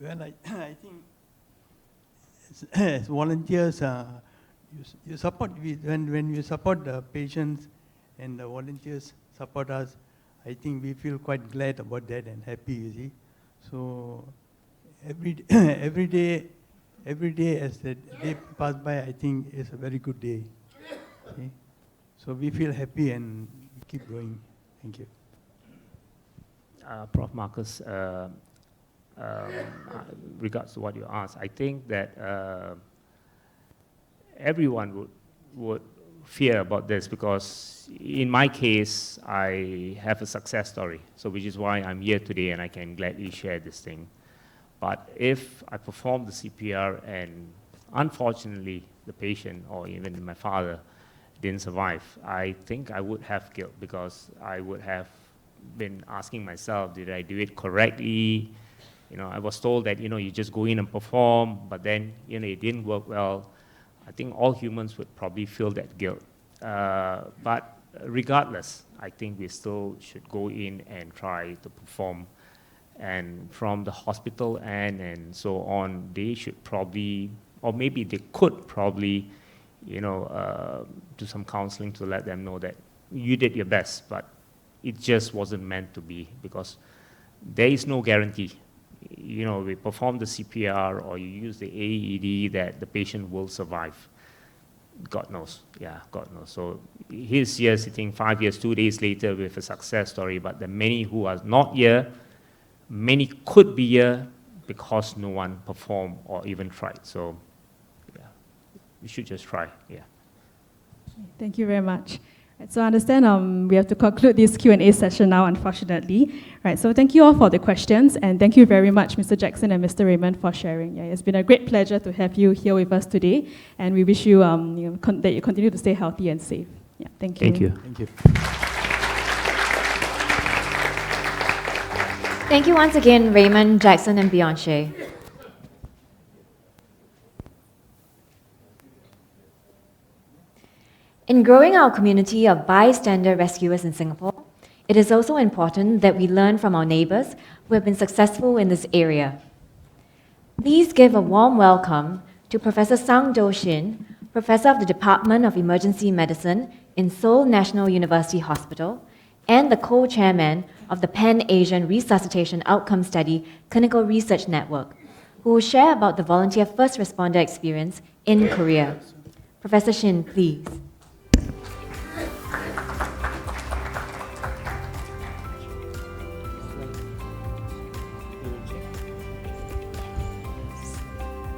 M: Well, I think as volunteers, you support, when you support the patients and the volunteers support us, I think we feel quite glad about that and happy, you see. So every day as the day pass by, I think is a very good day. Okay? So we feel happy and keep going. Thank you.
N: Prof. Marcus, regards to what you asked, I think that everyone would fear about this, because in my case, I have a success story, so which is why I'm here today and I can gladly share this thing. But if I perform the CPR and unfortunately the patient or even my father didn't survive, I think I would have guilt, because I would have been asking myself, did I do it correctly? You know, I was told that, you know, you just go in and perform, but then, you know, it didn't work well. I think all humans would probably feel that guilt. But regardless, I think we still should go in and try to perform. And from the hospital and so on, they should probably, or maybe they could probably, you know, do some counseling to let them know that you did your best, but it just wasn't meant to be, because there is no guarantee. You know, we perform the CPR or you use the AED that the patient will survive. God knows, yeah, God knows. So he's here sitting 5 years, 2 days later with a success story, but the many who are not here, many could be here because no one performed or even tried. So, yeah, we should just try, yeah.
L: Thank you very much. So I understand we have to conclude this Q&A session now, unfortunately. Right, so thank you all for the questions, and thank you very much, Mr. Jackson and Mr. Raymond, for sharing. Yeah, it's been a great pleasure to have you here with us today, and we wish you, that you continue to stay healthy and safe. Yeah, thank you.
N: Thank you.
M: Thank you.
A: Thank you once again, Raymond, Jackson, and Beyonce. In growing our community of bystander rescuers in Singapore, it is also important that we learn from our neighbors who have been successful in this area. Please give a warm welcome to Professor Sang Do-shin, Professor of the Department of Emergency Medicine in Seoul National University Hospital, and the co-chairman of the Pan-Asian Resuscitation Outcome Study Clinical Research Network, who will share about the volunteer first responder experience in Korea. Professor Shin, please.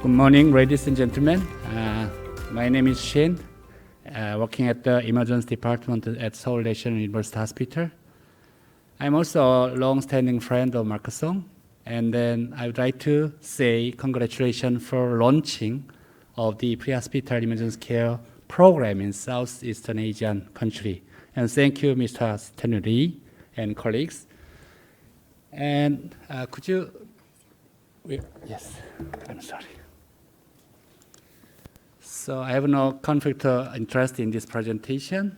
O: Good morning, ladies and gentlemen. My name is Shin, working at the emergency department at Seoul National University Hospital. I'm also a long-standing friend of Marcus Song, and then I would like to say congratulations for launching of the pre-hospital emergency care program in Southeastern Asian country. And thank you, Mr. Stanley Lee and colleagues. And could you, yes, I'm sorry. So I have no conflict of interest in this presentation.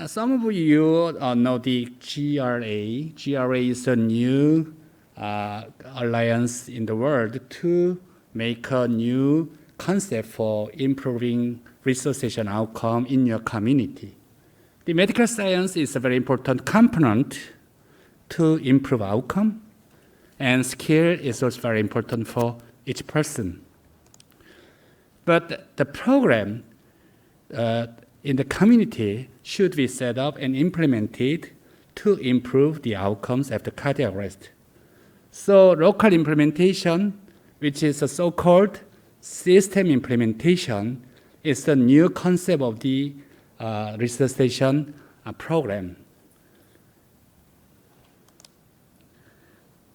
O: Some of you know the GRA. GRA is a new alliance in the world to make a new concept for improving resuscitation outcome in your community. The medical science is a very important component to improve outcome, and skill is also very important for each person. But the program in the community should be set up and implemented to improve the outcomes after cardiac arrest. So local implementation, which is a so-called system implementation, is the new concept of the resuscitation program.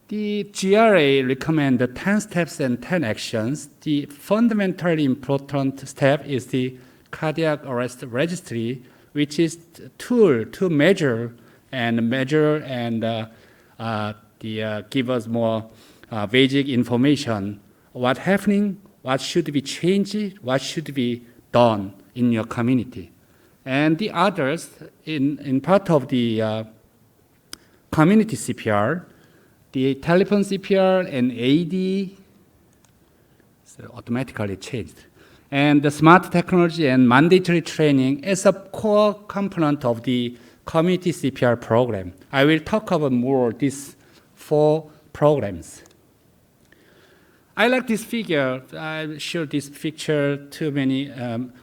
O: The GRA recommends the 10 steps and 10 actions. The fundamentally important step is the cardiac arrest registry, which is a tool to measure and give us more basic information. What's happening, what should be changed, what should be done in your community. And the others, in part of the community CPR, the telephone CPR and AD so automatically changed. And the smart technology and mandatory training is a core component of the community CPR program. I will talk about more these 4 programs. I like this figure. I showed this picture to many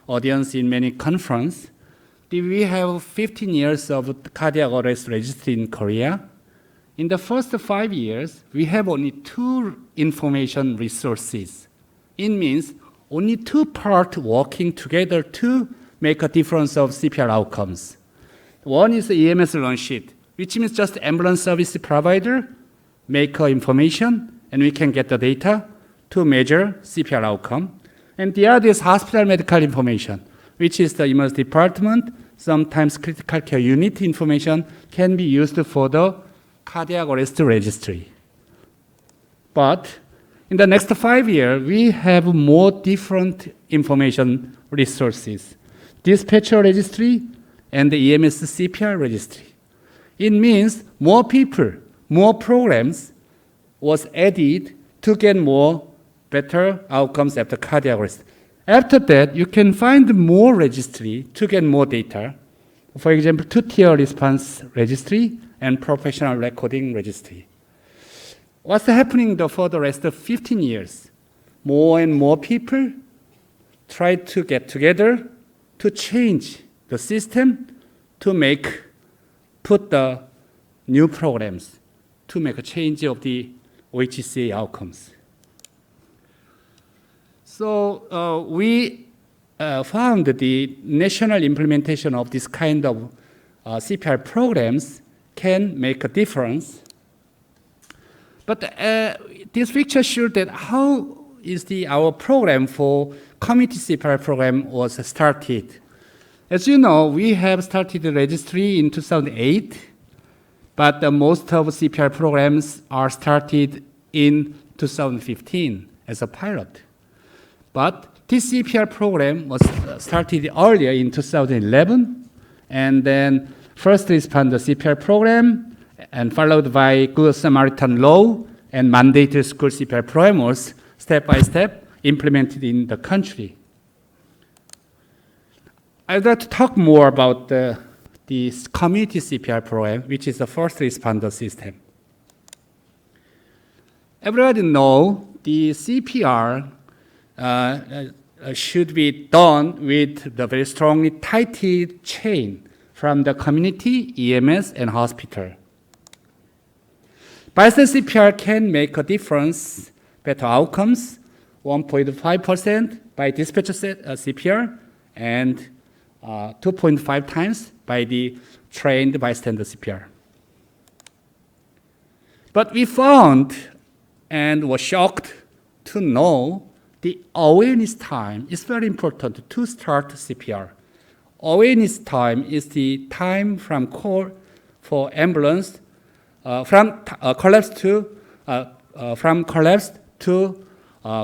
O: audience in many conferences. We have 15 years of cardiac arrest registry in Korea. In the first 5 years, we have only 2 information resources. It means only 2 parts working together to make a difference of CPR outcomes. One is the EMS run sheet, which means just ambulance service provider make information, and we can get the data to measure CPR outcome. And the other is hospital medical information, which is the emergency department, sometimes critical care unit information can be used for the cardiac arrest registry. But in the next 5 years, we have more different information resources. Dispatcher registry and the EMS CPR registry. It means more people, more programs was added to get more better outcomes after cardiac arrest. After that, you can find more registry to get more data. For example, 2-tier response registry and professional recording registry. What's happening though for the rest of 15 years? More and more people try to get together to change the system to put the new programs to make a change of the OHCA outcomes. So we found the national implementation of this kind of CPR programs can make a difference. But this picture shows that how is our program for community CPR program was started. As you know, we have started the registry in 2008, but most of CPR programs are started in 2015 as a pilot. But this CPR program was started earlier in 2011, and then first responder CPR program, and followed by Good Samaritan law and mandatory school CPR programs, step by step, implemented in the country. I'd like to talk more about the community CPR program, which is the first responder system. Everybody knows the CPR should be done with the very strongly tighted chain from the community, EMS, and hospital. Bystander CPR can make a difference, better outcomes, 1.5% by dispatcher CPR, and 2.5 times by the trained bystander CPR. But we found and were shocked to know the awareness time is very important to start CPR. Awareness time is the time from call for ambulance, from collapse to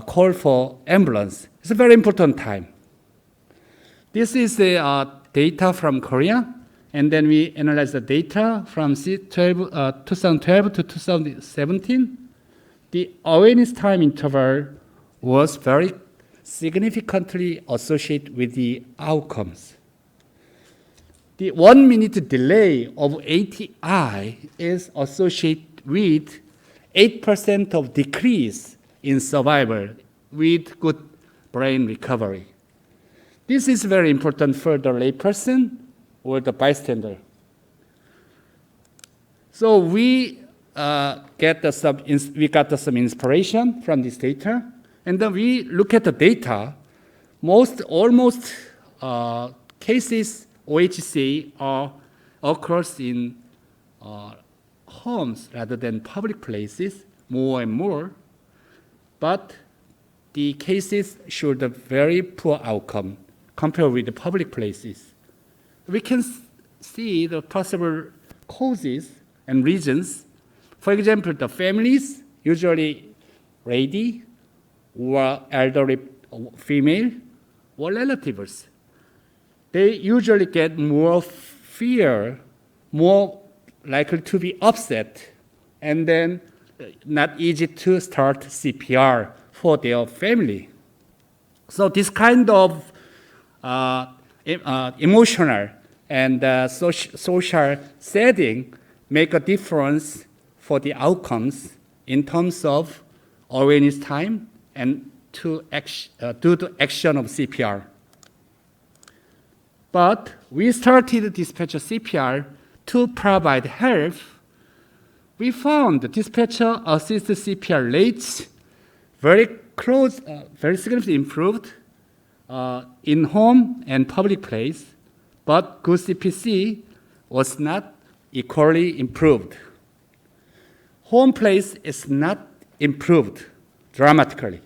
O: call for ambulance. It's a very important time. This is the data from Korea, and then we analyze the data from 2012 to 2017. The awareness time interval was very significantly associated with the outcomes. The 1 minute delay of ATI is associated with 8% of decrease in survival with good brain recovery. This is very important for the layperson or the bystander. So we got some inspiration from this data, and then we look at the data. Almost cases OHC occurs in homes rather than public places more and more, but the cases showed a very poor outcome compared with the public places. We can see the possible causes and reasons. For example, the families, usually lady or elderly female or relatives, they usually get more fear, more likely to be upset, and then not easy to start CPR for their family. So this kind of emotional and social setting make a difference for the outcomes in terms of awareness time and do the action of CPR. But we started dispatcher CPR to provide help. We found the dispatcher assisted CPR rates very significantly improved in home and public place, but good CPC was not equally improved. Home place is not improved dramatically.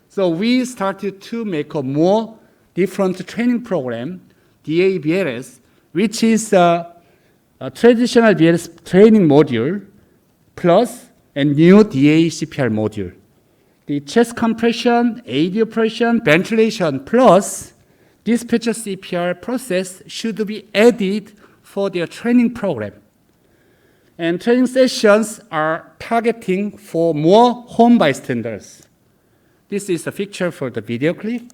O: So we started to make a more different training program, DA-BLS, which is a traditional BLS training module plus a new DA-CPR module. The chest compression, AD operation, ventilation plus dispatcher CPR process should be added for their training program. And training sessions are targeting for more home bystanders. This is a picture for the video clip.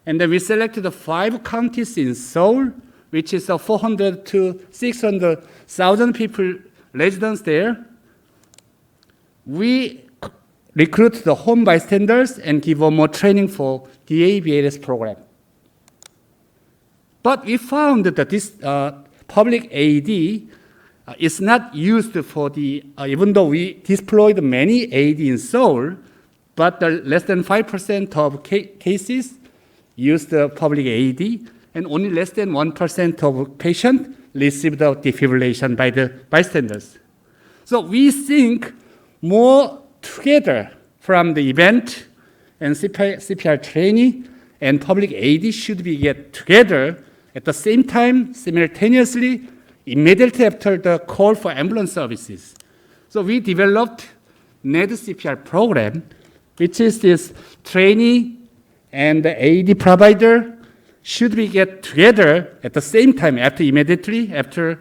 O: And then we selected the 5 counties in Seoul, which is 400 to 600,000 people residents there. We recruit the home bystanders and give them more training for the DA-BLS program. But we found that this public AED is not used for the, even though we deployed many AED in Seoul, but less than 5% of cases use the public AED, and only less than 1% of patients receive the defibrillation by the bystanders. So we think more together from the event and CPR training and public AED should be get together at the same time, simultaneously, immediately after the call for ambulance services. So we developed NED CPR program, which is this trainee and the AED provider should be get together at the same time immediately after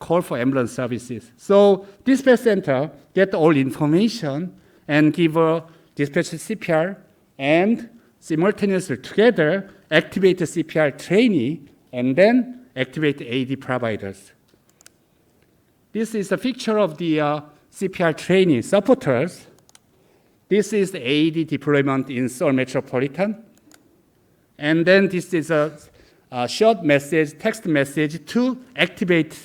O: call for ambulance services. So dispatch center get all information and give a dispatch CPR and simultaneously together activate the CPR trainee and then activate the AED providers. This is a picture of the CPR trainee supporters. This is the AED deployment in Seoul Metropolitan. And then this is a short message, text message to activate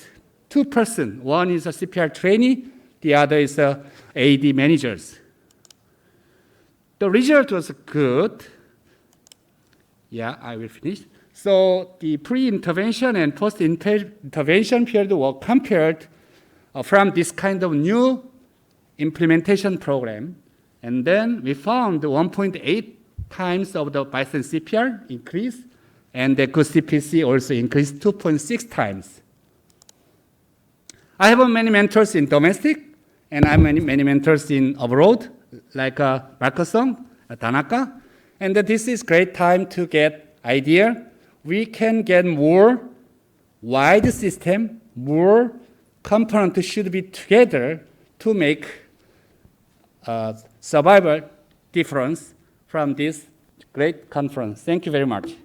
O: two persons. One is a CPR trainee, the other is a AED managers. The result was good. Yeah, I will finish. So the pre-intervention and post-intervention period were compared from this kind of new implementation program. And then we found 1.8 times of the bystander CPR increase, and the good CPC also increased 2.6 times. I have many mentors in domestic, and I have many mentors in abroad, like Marcosong, Tanaka. And this is great time to get idea. We can get more wide system, more components should be together to make survival difference from this great conference. Thank you very much.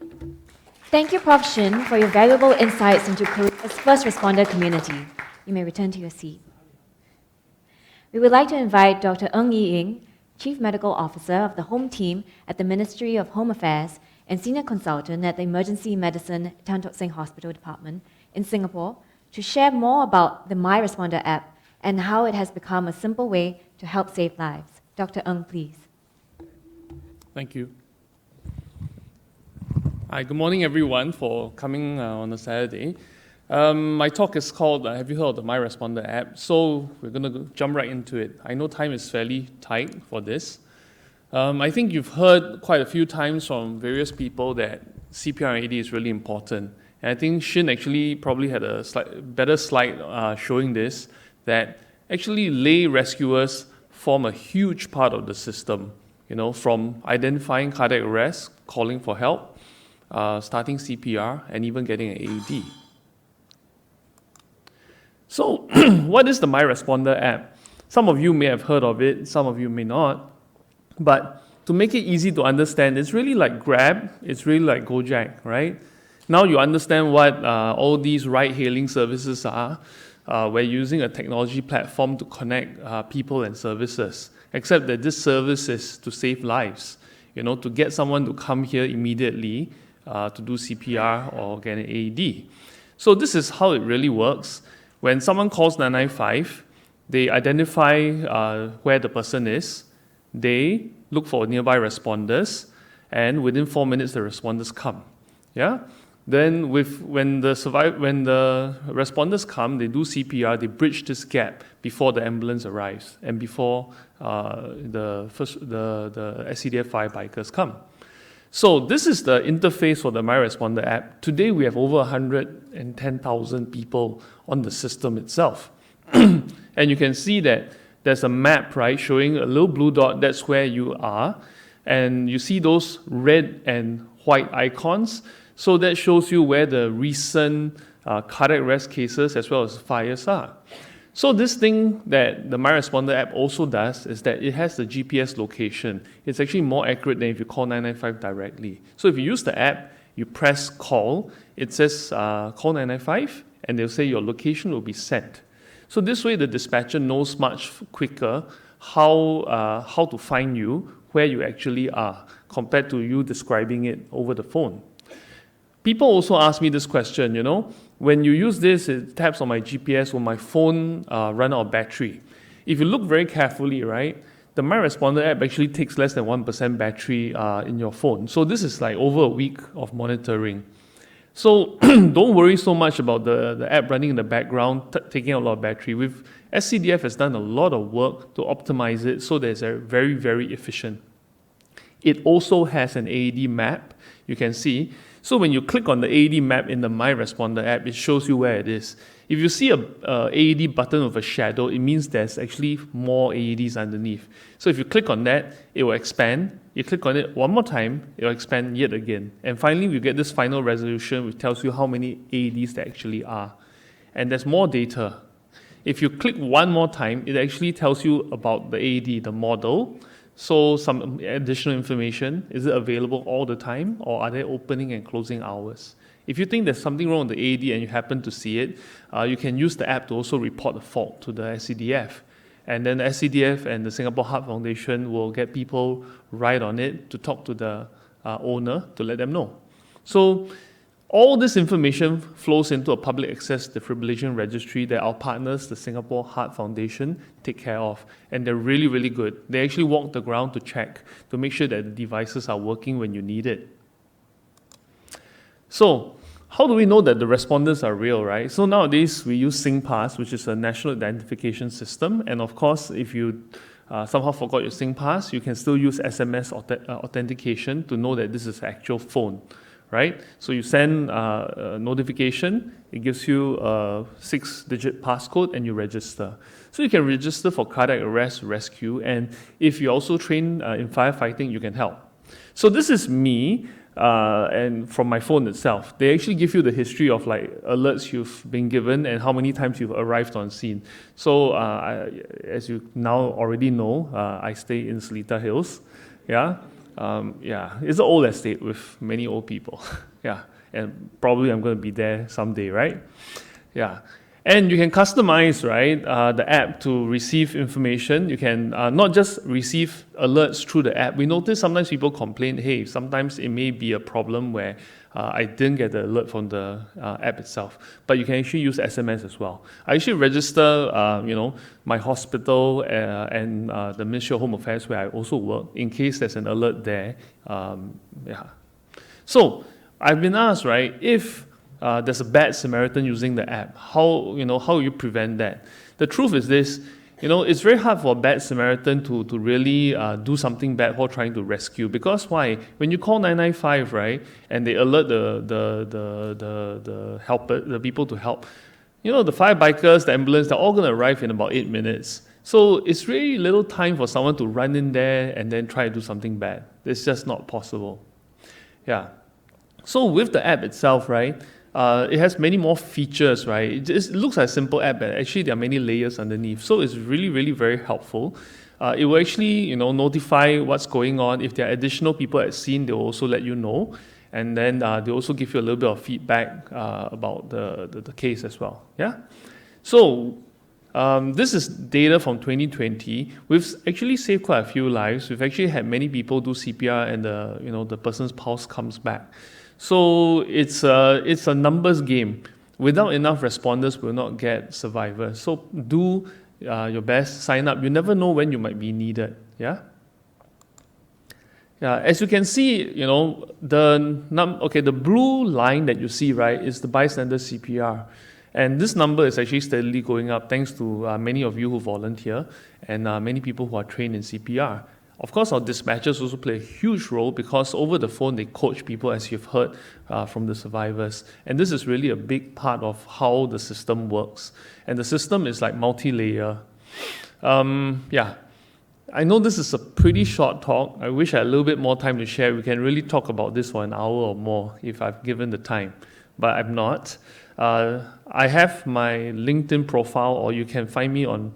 A: Thank you, Prof. Shin, for your valuable insights into Korea's first responder community. You may return to your seat. We would like to invite Dr. Ng Yi-ing, Chief Medical Officer of the Home Team at the Ministry of Home Affairs and Senior Consultant at the Emergency Medicine Tan Tock Seng Hospital Department in Singapore, to share more about the My Responder app and how it has become a simple way to help save lives. Dr. Ng, please.
P: Thank you. Hi, good morning everyone for coming on a Saturday. My talk is called, have you heard of the My Responder app? So we're going to jump right into it. I know time is fairly tight for this. I think you've heard quite a few times from various people that CPR and AED is really important. And I think Shin actually probably had a better slide showing this, that actually lay rescuers form a huge part of the system, you know, from identifying cardiac arrest, calling for help, starting CPR, and even getting an AED. So what is the My Responder app? Some of you may have heard of it, some of you may not. But to make it easy to understand, it's really like Grab, it's really like Gojek, right? Now you understand what all these ride-hailing services are. We're using a technology platform to connect people and services, except that this service is to save lives, you know, to get someone to come here immediately to do CPR or get an AED. So this is how it really works. When someone calls 995, they identify where the person is, they look for nearby responders, and within 4 minutes the responders come. Yeah? Then when the responders come, they do CPR, they bridge this gap before the ambulance arrives and before the SCDF fire bikers come. So this is the interface for the My Responder app. Today we have over 110,000 people on the system itself. And you can see that there's a map, right, showing a little blue dot, that's where you are. And you see those red and white icons. So that shows you where the recent cardiac arrest cases as well as fires are. So this thing that the My Responder app also does is that it has the GPS location. It's actually more accurate than if you call 995 directly. So if you use the app, you press call, it says call 995, and they'll say your location will be sent. So this way the dispatcher knows much quicker how to find you, where you actually are, compared to you describing it over the phone. People also ask me this question, you know, when you use this, it taps on my GPS, will my phone run out of battery? If you look very carefully, right, the My Responder app actually takes less than 1% battery in your phone. So this is like over a week of monitoring. So don't worry so much about the app running in the background, taking a lot of battery. SCDF has done a lot of work to optimize it so that it's very, very efficient. It also has an AED map, you can see. So when you click on the AED map in the My Responder app, it shows you where it is. If you see a AED button with a shadow, it means there's actually more AEDs underneath. So if you click on that, it will expand. You click on it one more time, it will expand yet again. And finally, we get this final resolution which tells you how many AEDs there actually are. and there's more data. If you click one more time, it actually tells you about the AED, the model. So some additional information, is it available all the time, or are there opening and closing hours? If you think there's something wrong with the AED and you happen to see it, you can use the app to also report the fault to the SCDF. And then the SCDF and the Singapore Heart Foundation will get people right on it to talk to the owner to let them know. So all this information flows into a public access defibrillation registry that our partners, the Singapore Heart Foundation, take care of. And they're really, really good. They actually walk the ground to check, to make sure that the devices are working when you need it. So how do we know that the responders are real, right? So nowadays we use SingPass, which is a national identification system. And of course, if you somehow forgot your SingPass, you can still use SMS authentication to know that this is an actual phone, right? So you send a notification, it gives you a 6-digit passcode, and you register. So you can register for cardiac arrest, rescue, and if you also train in firefighting, you can help. So this is me. And from my phone itself, they actually give you the history of like alerts you've been given and how many times you've arrived on scene. So as you now already know, I stay in Seletar Hills. Yeah, it's an old estate with many old people. Yeah, and probably I'm going to be there someday, right? Yeah. And you can customize, right, the app to receive information. You can not just receive alerts through the app. We notice sometimes people complain, hey, sometimes it may be a problem where I didn't get the alert from the app itself. But you can actually use SMS as well. I actually register, my hospital and the Ministry of Home Affairs where I also work in case there's an alert there. So I've been asked, right, if there's a bad Samaritan using the app, how you prevent that? The truth is this, it's very hard for a bad Samaritan to really do something bad while trying to rescue. Because why? When you call 995, right, and they alert the helper, the people to help, the fire bikers, the ambulance, they're all going to arrive in about 8 minutes. So it's really little time for someone to run in there and then try to do something bad. It's just not possible. Yeah. So with the app itself, right, it has many more features, right? It looks like a simple app, but actually there are many layers underneath. So it's really, really very helpful. It will actually, notify what's going on. If there are additional people at scene, they will also let you know. And then they also give you a little bit of feedback about the case as well. Yeah. So this is data from 2020. We've actually saved quite a few lives. We've actually had many people do CPR, and the person's pulse comes back. So it's a numbers game. Without enough responders, we'll not get survivors. So do your best, sign up. You never know when you might be needed. Yeah. Yeah. As you can see, the blue line that you see, right, is the bystander CPR, and this number is actually steadily going up thanks to many of you who volunteer and many people who are trained in CPR. Of course, our dispatchers also play a huge role because over the phone, they coach people, as you've heard from the survivors. And this is really a big part of how the system works. And the system is like multi-layer. I know this is a pretty short talk. I wish I had a little bit more time to share. We can really talk about this for an hour or more if I've given the time, but I'm not. I have my LinkedIn profile, or you can find me on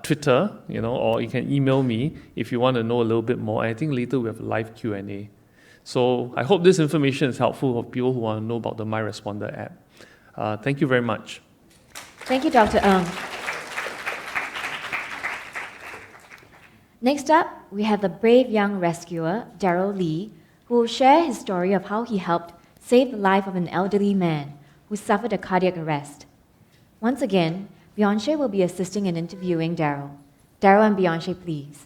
P: Twitter, or you can email me if you want to know a little bit more. I think later we have a live Q&A. So I hope this information is helpful for people who want to know about the MyResponder app. Thank you very much.
A: Thank you, Dr. Ng. Next up, we have the brave young rescuer, Daryl Lee, who will share his story of how he helped save the life of an elderly man who suffered a cardiac arrest. Once again, Beyonce will be assisting in interviewing Daryl. Daryl and Beyonce, please.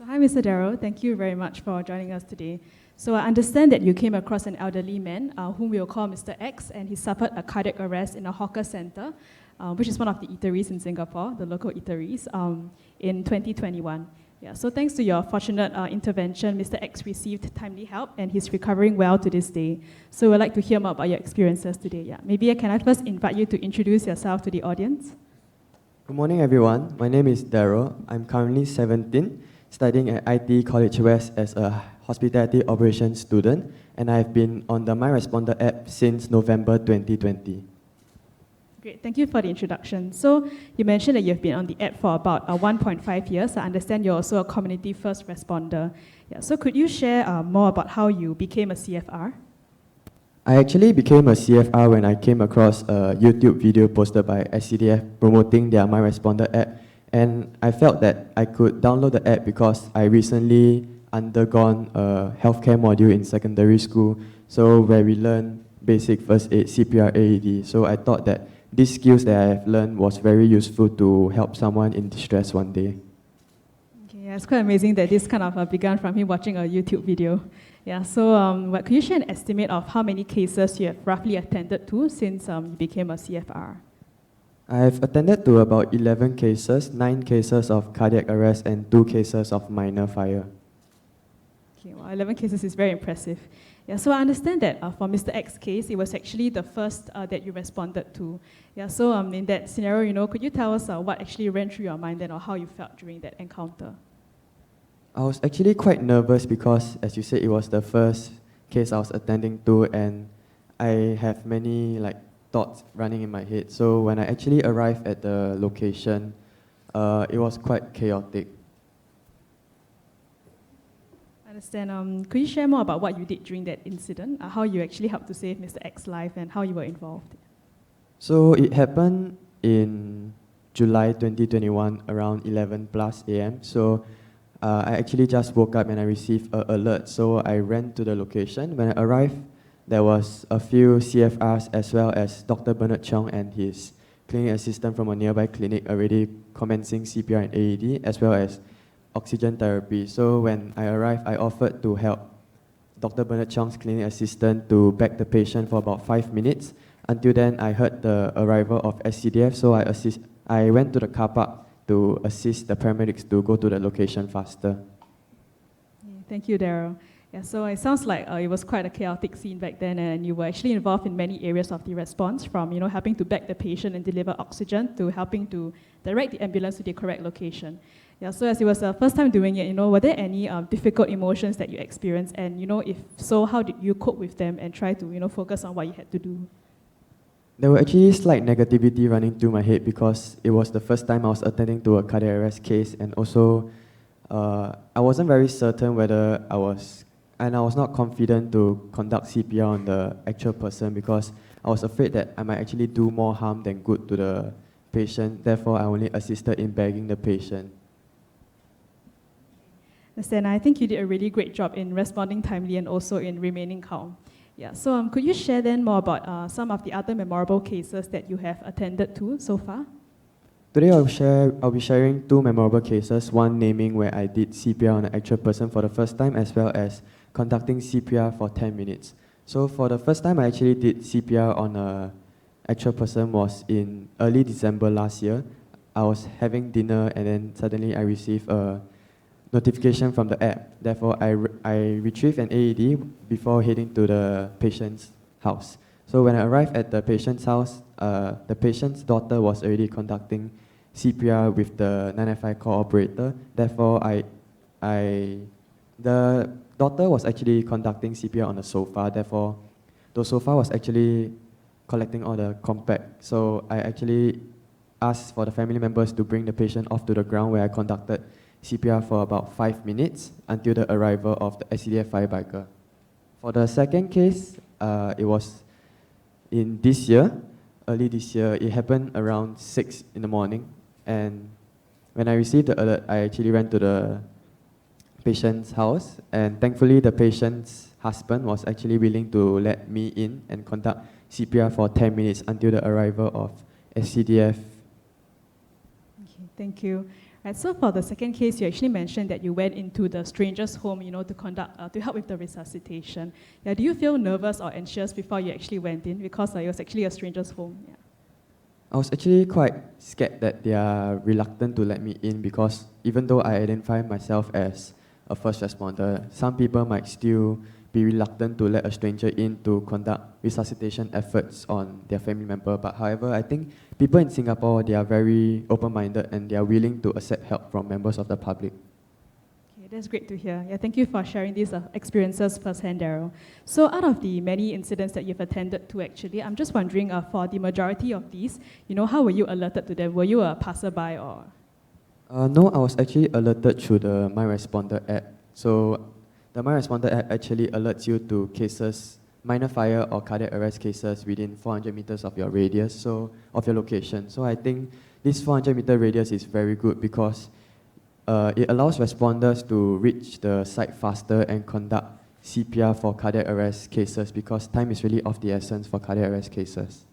L: Hi, Mr. Darrow. Thank you very much for joining us today. So I understand that you came across an elderly man whom we'll call Mr. X, and he suffered a cardiac arrest in a hawker center which is one of the eateries in Singapore, the local eateries, in 2021. Yeah, so thanks to your fortunate intervention, Mr. X received timely help and he's recovering well to this day. So we'd like to hear more about your experiences today. Yeah, maybe can I first invite you to introduce yourself to the audience?
Q: Good morning, everyone. My name is Daryl. I'm currently 17, studying at IT College West as a hospitality operations student, and I've been on the MyResponder app since November 2020.
L: Great, thank you for the introduction. So you mentioned that you've been on the app for about 1.5 years. I understand you're also a community first responder. Yeah, so could you share more about how you became a CFR?
Q: I actually became a CFR when I came across a YouTube video posted by SCDF promoting their MyResponder app, and I felt that I could download the app because I recently undergone a healthcare module in secondary school, so where we learn basic first aid, CPR, AED. So I thought that these skills that I have learned was very useful to help someone in distress one day.
L: Okay, yeah, it's quite amazing that this kind of began from him watching a YouTube video. Yeah, so could you share an estimate of how many cases you have roughly attended to since you became a CFR?
Q: I've attended to about 11 cases, 9 cases of cardiac arrest and 2 cases of minor fire.
L: Okay, well, 11 cases is very impressive. Yeah, so I understand that for Mr. X's case, it was actually the first that you responded to. Yeah, so in that scenario, could you tell us what actually ran through your mind then, or how you felt during that encounter?
Q: I was actually quite nervous because, as you said, it was the first case I was attending to, and I have many thoughts running in my head. So when I actually arrived at the location, it was quite chaotic.
L: I understand. Could you share more about what you did during that incident, how you actually helped to save Mr. X's life, and how you were involved?
Q: So it happened in July 2021 around 11+ a.m. So I actually just woke up and I received an alert. So I ran to the location. When I arrived, there was a few CFRs as well as Dr. Bernard Chong and his clinic assistant from a nearby clinic already commencing CPR and AED as well as oxygen therapy. So when I arrived, I offered to help Dr. Bernard Chong's clinic assistant to bag the patient for about 5 minutes. Until then, I heard the arrival of SCDF, so I went to the car park to assist the paramedics to go to the location faster.
L: Thank you, Daryl. Yeah, so it sounds like it was quite a chaotic scene back then, and you were actually involved in many areas of the response, from helping to bag the patient and deliver oxygen to helping to direct the ambulance to the correct location. Yeah, so as it was the first time doing it, were there any difficult emotions that you experienced? And if so, how did you cope with them and try to focus on what you had to do?
Q: There were actually slight negativity running through my head because it was the first time I was attending to a cardiac arrest case, and also I wasn't very certain whether I was not confident to conduct CPR on the actual person because I was afraid that I might actually do more harm than good to the patient. Therefore, I only assisted in bagging the patient.
L: And I think you did a really great job in responding timely and also in remaining calm. Yeah, so could you share then more about some of the other memorable cases that you have attended to so far?
Q: Today I'll be sharing 2 memorable cases, one naming where I did CPR on an actual person for the first time as well as conducting CPR for 10 minutes. So for the first time I actually did CPR on an actual person was in early December last year. I was having dinner and then suddenly I received a notification from the app. Therefore, I retrieved an AED before heading to the patient's house. So when I arrived at the patient's house, the patient's daughter was already conducting CPR with the 995 call operator. Therefore, the daughter was actually conducting CPR on the sofa. Therefore, the sofa was actually collecting all the compact. So I actually asked for the family members to bring the patient off to the ground where I conducted CPR for about 5 minutes until the arrival of the SCDF firebiker. For the second case, it was in early this year. It happened around 6 in the morning, and when I received the alert, I actually ran to the patient's house, and thankfully the patient's husband was actually willing to let me in and conduct CPR for 10 minutes until the arrival of SCDF.
L: Okay, thank you. Right, so for the second case, you actually mentioned that you went into the stranger's home, to help with the resuscitation. Yeah, do you feel nervous or anxious before you actually went in? Because it was actually a stranger's home. Yeah.
Q: I was actually quite scared that they are reluctant to let me in because even though I identify myself as a first responder, some people might still be reluctant to let a stranger in to conduct resuscitation efforts on their family member. But however, I think people in Singapore, they are very open-minded and they are willing to accept help from members of the public.
L: That's great to hear. Yeah, thank you for sharing these experiences firsthand, Daryl. So out of the many incidents that you've attended to actually, I'm just wondering for the majority of these, how were you alerted to them? Were you a passerby or?
Q: No, I was actually alerted through the My Responder app. So the My Responder app actually alerts you to cases, minor fire or cardiac arrest cases within 400 meters of your radius, so of your location. So I think this 400-meter radius is very good because it allows responders to reach the site faster and conduct CPR for cardiac arrest cases because time is really of the essence for cardiac arrest cases.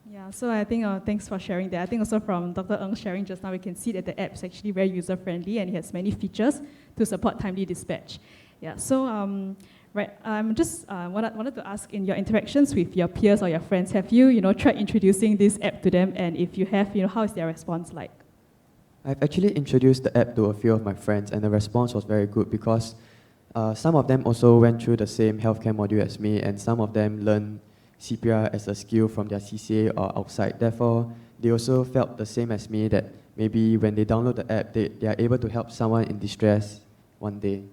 L: Yeah, so I think thanks for sharing that. I think also from Dr. Ng sharing just now, we can see that the app is actually very user-friendly and it has many features to support timely dispatch. Yeah, so right, just wanted to ask, in your interactions with your peers or your friends, have you tried introducing this app to them? And if you have, how is their response like?
Q: I've actually introduced the app to a few of my friends and the response was very good because some of them also went through the same healthcare module as me and some of them learned CPR as a skill from their CCA or outside. Therefore, they also felt the same as me that maybe when they download the app, they are able to help someone in distress one day.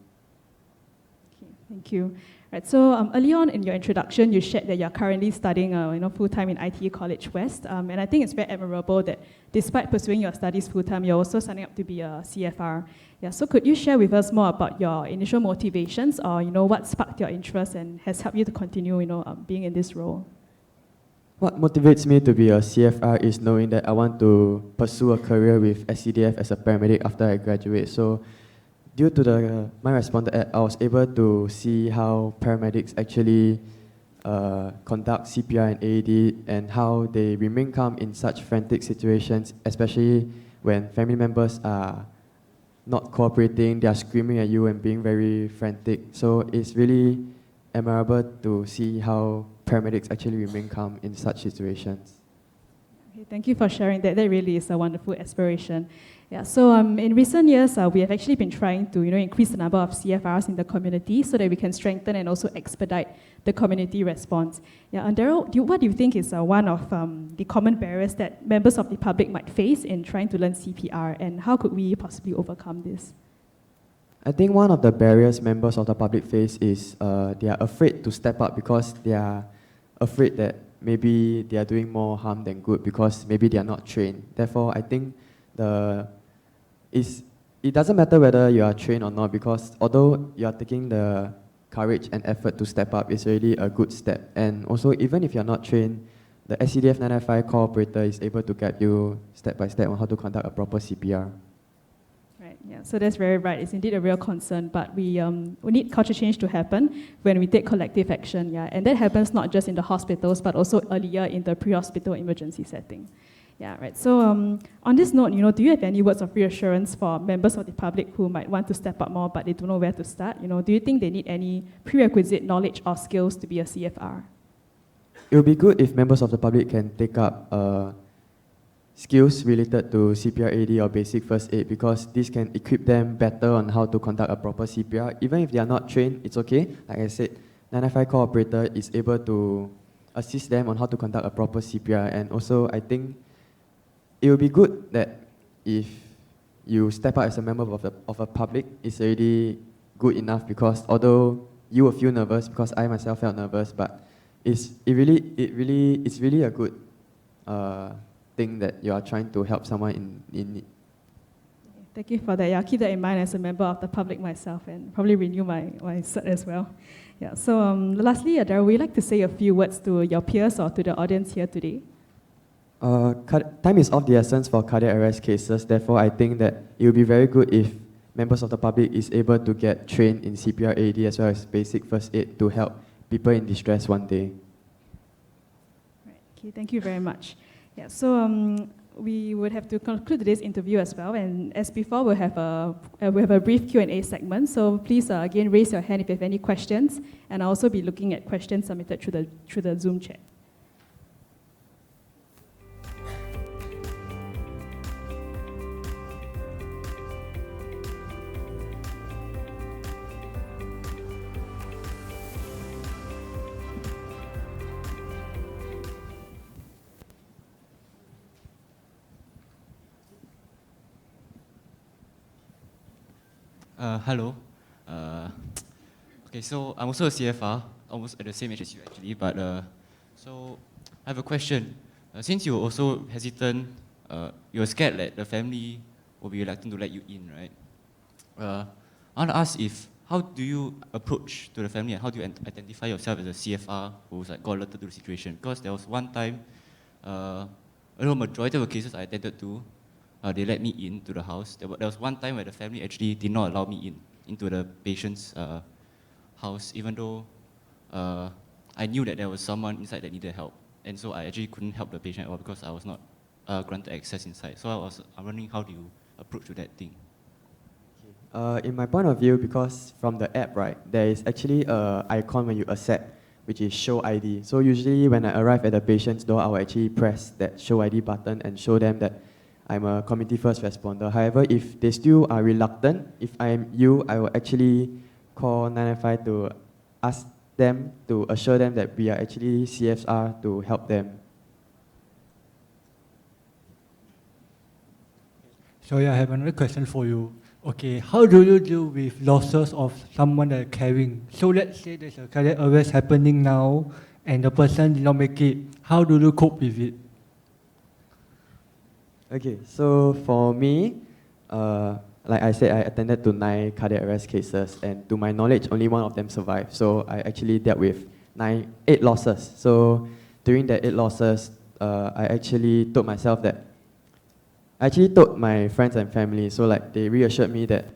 L: Okay, thank you. Right, so early on in your introduction, you shared that you're currently studying full-time in IT College West, and I think it's very admirable that despite pursuing your studies full-time, you're also signing up to be a CFR. Yeah, so could you share with us more about your initial motivations or what sparked your interest and has helped you to continue being in this role?
Q: What motivates me to be a CFR is knowing that I want to pursue a career with SCDF as a paramedic after I graduate. So due to the My Responder app, I was able to see how paramedics actually conduct CPR and AED and how they remain calm in such frantic situations, especially when family members are not cooperating, they are screaming at you and being very frantic. So it's really admirable to see how paramedics actually remain calm in such situations.
L: Okay, thank you for sharing that. That really is a wonderful aspiration. Yeah, so in recent years, we have actually been trying to increase the number of CFRs in the community so that we can strengthen and also expedite the community response. Yeah, and Daryl, what do you think is one of the common barriers that members of the public might face in trying to learn CPR, and how could we possibly overcome this?
Q: I think one of the barriers members of the public face is they are afraid to step up because they are afraid that maybe they are doing more harm than good because maybe they are not trained. Therefore, I think it doesn't matter whether you are trained or not because although you are taking the courage and effort to step up, it's really a good step. And also, even if you're not trained, the SCDF 995 call operator is able to guide you step by step on how to conduct a proper CPR.
L: Right, yeah, so that's very right. It's indeed a real concern, but we need culture change to happen when we take collective action, yeah, and that happens not just in the hospitals, but also earlier in the pre-hospital emergency setting. Yeah, right. So on this note, do you have any words of reassurance for members of the public who might want to step up more, but they don't know where to start? Do you think they need any prerequisite knowledge or skills to be a CFR?
Q: It would be good if members of the public can take up skills related to CPR AD or basic first aid because this can equip them better on how to conduct a proper CPR. Even if they are not trained, it's okay. Like I said, 995 call operator is able to assist them on how to conduct a proper CPR. And also, I think it would be good that if you step up as a member of a public, it's already good enough because although you will feel nervous, because I myself felt nervous, but it's really a good thing that you are trying to help someone in need.
L: Thank you for that. Yeah, I'll keep that in mind as a member of the public myself and probably renew my cert as well. Yeah. So lastly, Daryl, would you like to say a few words to your peers or to the audience here today?
Q: Time is of the essence for cardiac arrest cases. Therefore, I think that it would be very good if members of the public is able to get trained in CPR AD as well as basic first aid to help people in distress one day.
L: Right. Okay. Thank you very much. Yeah. So we would have to conclude today's interview as well. And as before, we have a brief Q&A segment. So please again raise your hand if you have any questions, and I'll also be looking at questions submitted through the Zoom chat.
R: Hello. Okay, so I'm also a CFR, almost at the same age as you actually, but so I have a question. Since you're also hesitant, you're scared that the family will be reluctant to let you in, right? I want to ask how do you approach to the family and how do you identify yourself as a CFR who's like got alerted to the situation? Because there was one time, majority of the cases I attended to, they let me into the house. There was one time where the family actually did not allow me into the patient's house, even though I knew that there was someone inside that needed help. And so I actually couldn't help the patient at all because I was not granted access inside. So I'm wondering, how do you approach to that thing?
Q: In my point of view, because from the app, right, there is actually an icon when you accept, which is show ID. So usually when I arrive at the patient's door, I will actually press that show ID button and show them that I'm a community first responder. However, if they still are reluctant, if I'm you, I will actually call 995 to ask them to assure them that we are actually CFR to help them.
S: So I have another question for you. Okay, how do you deal with losses of someone that are caring? So let's say there's a cardiac arrest happening now and the person did not make it. How do you cope with it?
Q: Okay, so for me, like I said, I attended to 9 cardiac arrest cases, and to my knowledge, only one of them survived. So I actually dealt with 8 losses. So during that 8 losses, I actually told myself that, I actually told my friends and family, so like they reassured me that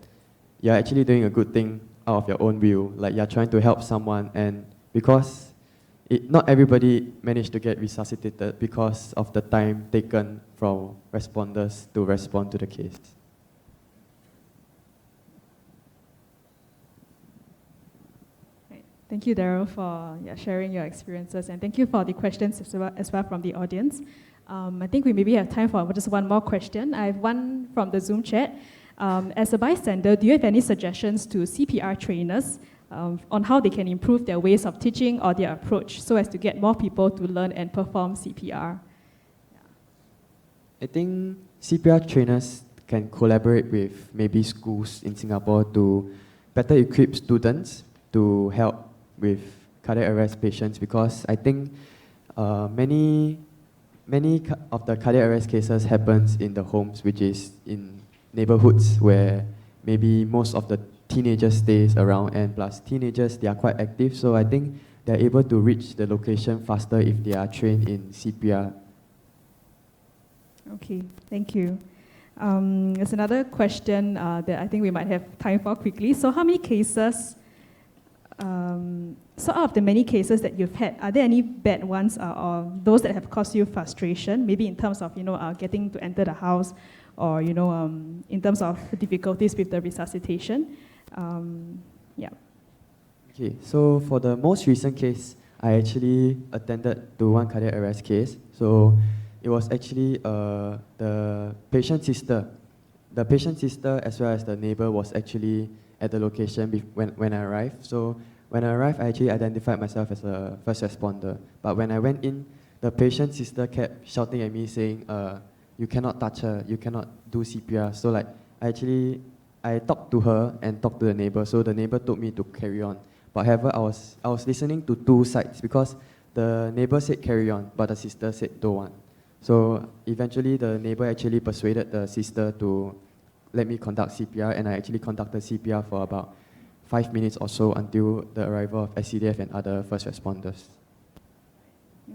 Q: you're actually doing a good thing out of your own will, like you're trying to help someone, and because not everybody managed to get resuscitated because of the time taken from responders to respond to the case.
L: Thank you, Daryl, for sharing your experiences, and thank you for the questions as well from the audience. I think we maybe have time for just one more question. I have one from the Zoom chat. As a bystander, do you have any suggestions to CPR trainers on how they can improve their ways of teaching or their approach so as to get more people to learn and perform CPR?
Q: I think CPR trainers can collaborate with maybe schools in Singapore to better equip students to help with cardiac arrest patients, because I think many of the cardiac arrest cases happens in the homes, which is in neighborhoods where maybe most of the teenagers stays around, and plus teenagers, they are quite active, so I think they're able to reach the location faster if they are trained in CPR.
L: Okay, thank you. There's another question that I think we might have time for quickly. So how many cases, so out of the many cases that you've had, are there any bad ones or those that have caused you frustration, maybe in terms of getting to enter the house, or in terms of the difficulties with the resuscitation? Yeah.
Q: Okay, so for the most recent case, I actually attended to one cardiac arrest case. So it was actually the patient's sister. The patient's sister as well as the neighbor was actually at the location when I arrived. So when I arrived, I actually identified myself as a first responder. But when I went in, the patient's sister kept shouting at me saying, you cannot touch her, you cannot do CPR. So like, I talked to her and talked to the neighbor. So the neighbor told me to carry on. But however, I was listening to two sides, because the neighbor said carry on, but the sister said don't want. So eventually the neighbor actually persuaded the sister to let me conduct CPR, and I actually conducted CPR for about 5 minutes or so until the arrival of SCDF and other first responders.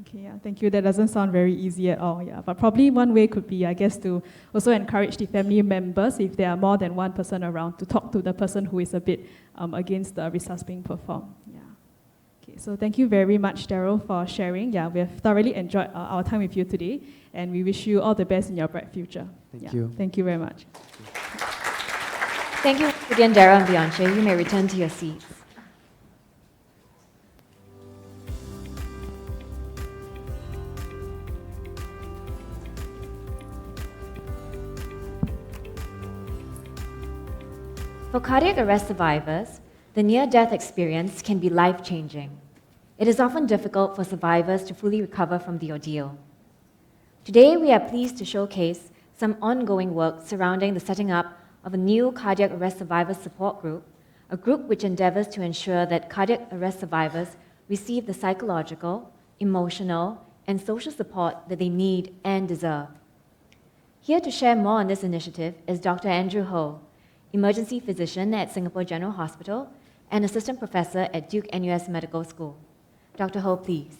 L: Okay, yeah, thank you. That doesn't sound very easy at all, yeah. But probably one way could be, I guess, to also encourage the family members, if there are more than one person around, to talk to the person who is a bit against the resus being performed. Yeah. Okay, so thank you very much, Daryl, for sharing. Yeah, we have thoroughly enjoyed our time with you today, and we wish you all the best in your bright future.
Q: Thank you.
L: Thank you very much.
A: Thank you again, Daryl and Beyonce. You may return to your seats. For cardiac arrest survivors, the near-death experience can be life-changing. It is often difficult for survivors to fully recover from the ordeal. Today, we are pleased to showcase some ongoing work surrounding the setting up of a new cardiac arrest survivors support group, a group which endeavors to ensure that cardiac arrest survivors receive the psychological, emotional, and social support that they need and deserve. Here to share more on this initiative is Dr. Andrew Ho, emergency physician at Singapore General Hospital and assistant professor at Duke NUS Medical School. Dr. Ho, please.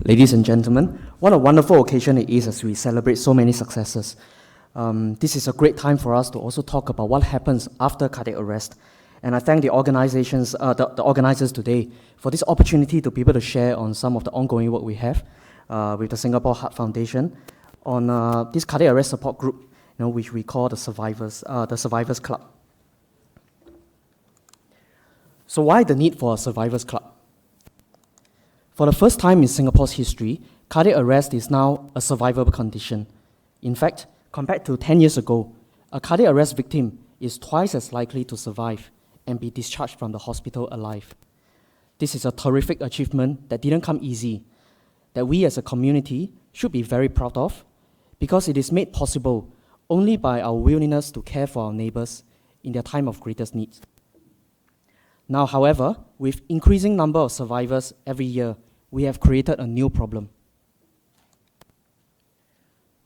T: Ladies and gentlemen, what a wonderful occasion it is as we celebrate so many successes. This is a great time for us to also talk about what happens after cardiac arrest. And I thank the organizations, the organizers today for this opportunity to be able to share on some of the ongoing work we have with the Singapore Heart Foundation on this cardiac arrest support group, which we call the Survivors Club. So why the need for a Survivors Club? For the first time in Singapore's history, cardiac arrest is now a survivable condition. In fact, compared to 10 years ago, a cardiac arrest victim is twice as likely to survive and be discharged from the hospital alive. This is a terrific achievement that didn't come easy, that we as a community should be very proud of, because it is made possible only by our willingness to care for our neighbors in their time of greatest need. Now, however, with increasing number of survivors every year, we have created a new problem.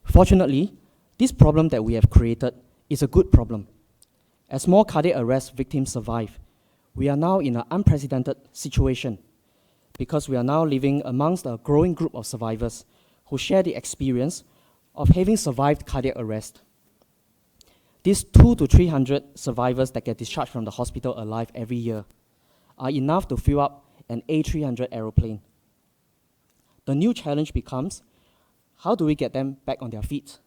T: Fortunately, this problem that we have created is a good problem. As more cardiac arrest victims survive, we are now in an unprecedented situation because we are now living amongst a growing group of survivors who share the experience of having survived cardiac arrest. These 200 to 300 survivors that get discharged from the hospital alive every year are enough to fill up an A300 aeroplane. The new challenge becomes, how do we get them back on their feet?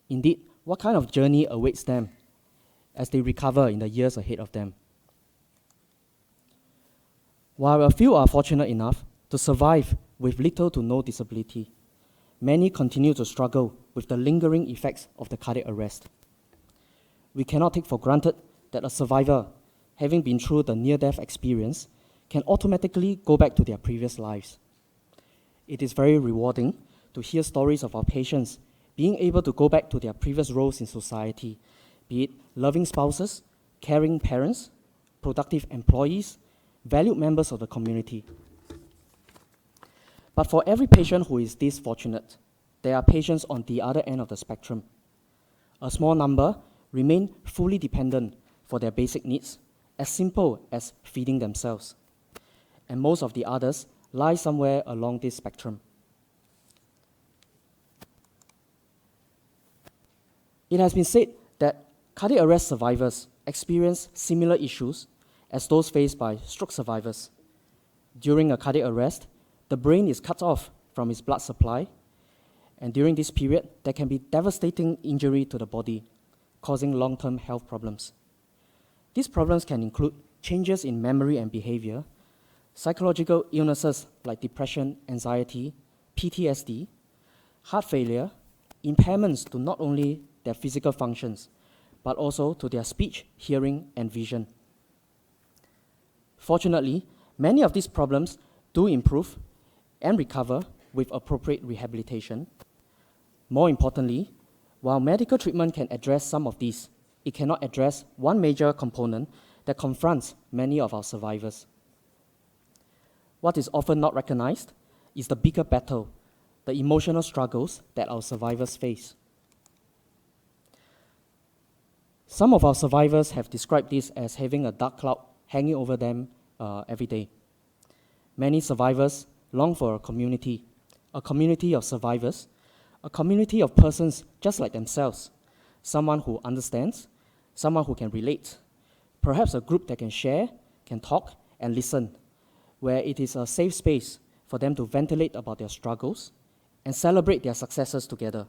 T: Indeed, what kind of journey awaits them as they recover in the years ahead of them? While a few are fortunate enough to survive with little to no disability, many continue to struggle with the lingering effects of the cardiac arrest. We cannot take for granted that a survivor, having been through the near-death experience, can automatically go back to their previous lives. It is very rewarding to hear stories of our patients being able to go back to their previous roles in society, be it loving spouses, caring parents, productive employees, valued members of the community. But for every patient who is this fortunate, there are patients on the other end of the spectrum. A small number remain fully dependent for their basic needs, as simple as feeding themselves. And most of the others lie somewhere along this spectrum. It has been said that cardiac arrest survivors experience similar issues as those faced by stroke survivors. During a cardiac arrest, the brain is cut off from its blood supply, and during this period, there can be devastating injury to the body, causing long-term health problems. These problems can include changes in memory and behavior, psychological illnesses like depression, anxiety, PTSD, heart failure, impairments to not only their physical functions, but also to their speech, hearing, and vision. Fortunately, many of these problems do improve and recover with appropriate rehabilitation. More importantly, while medical treatment can address some of these, it cannot address one major component that confronts many of our survivors. What is often not recognized is the bigger battle, the emotional struggles that our survivors face. Some of our survivors have described this as having a dark cloud hanging over them every day. Many survivors long for a community of survivors, a community of persons just like themselves, someone who understands, someone who can relate, perhaps a group that can share, can talk, and listen, where it is a safe space for them to ventilate about their struggles and celebrate their successes together.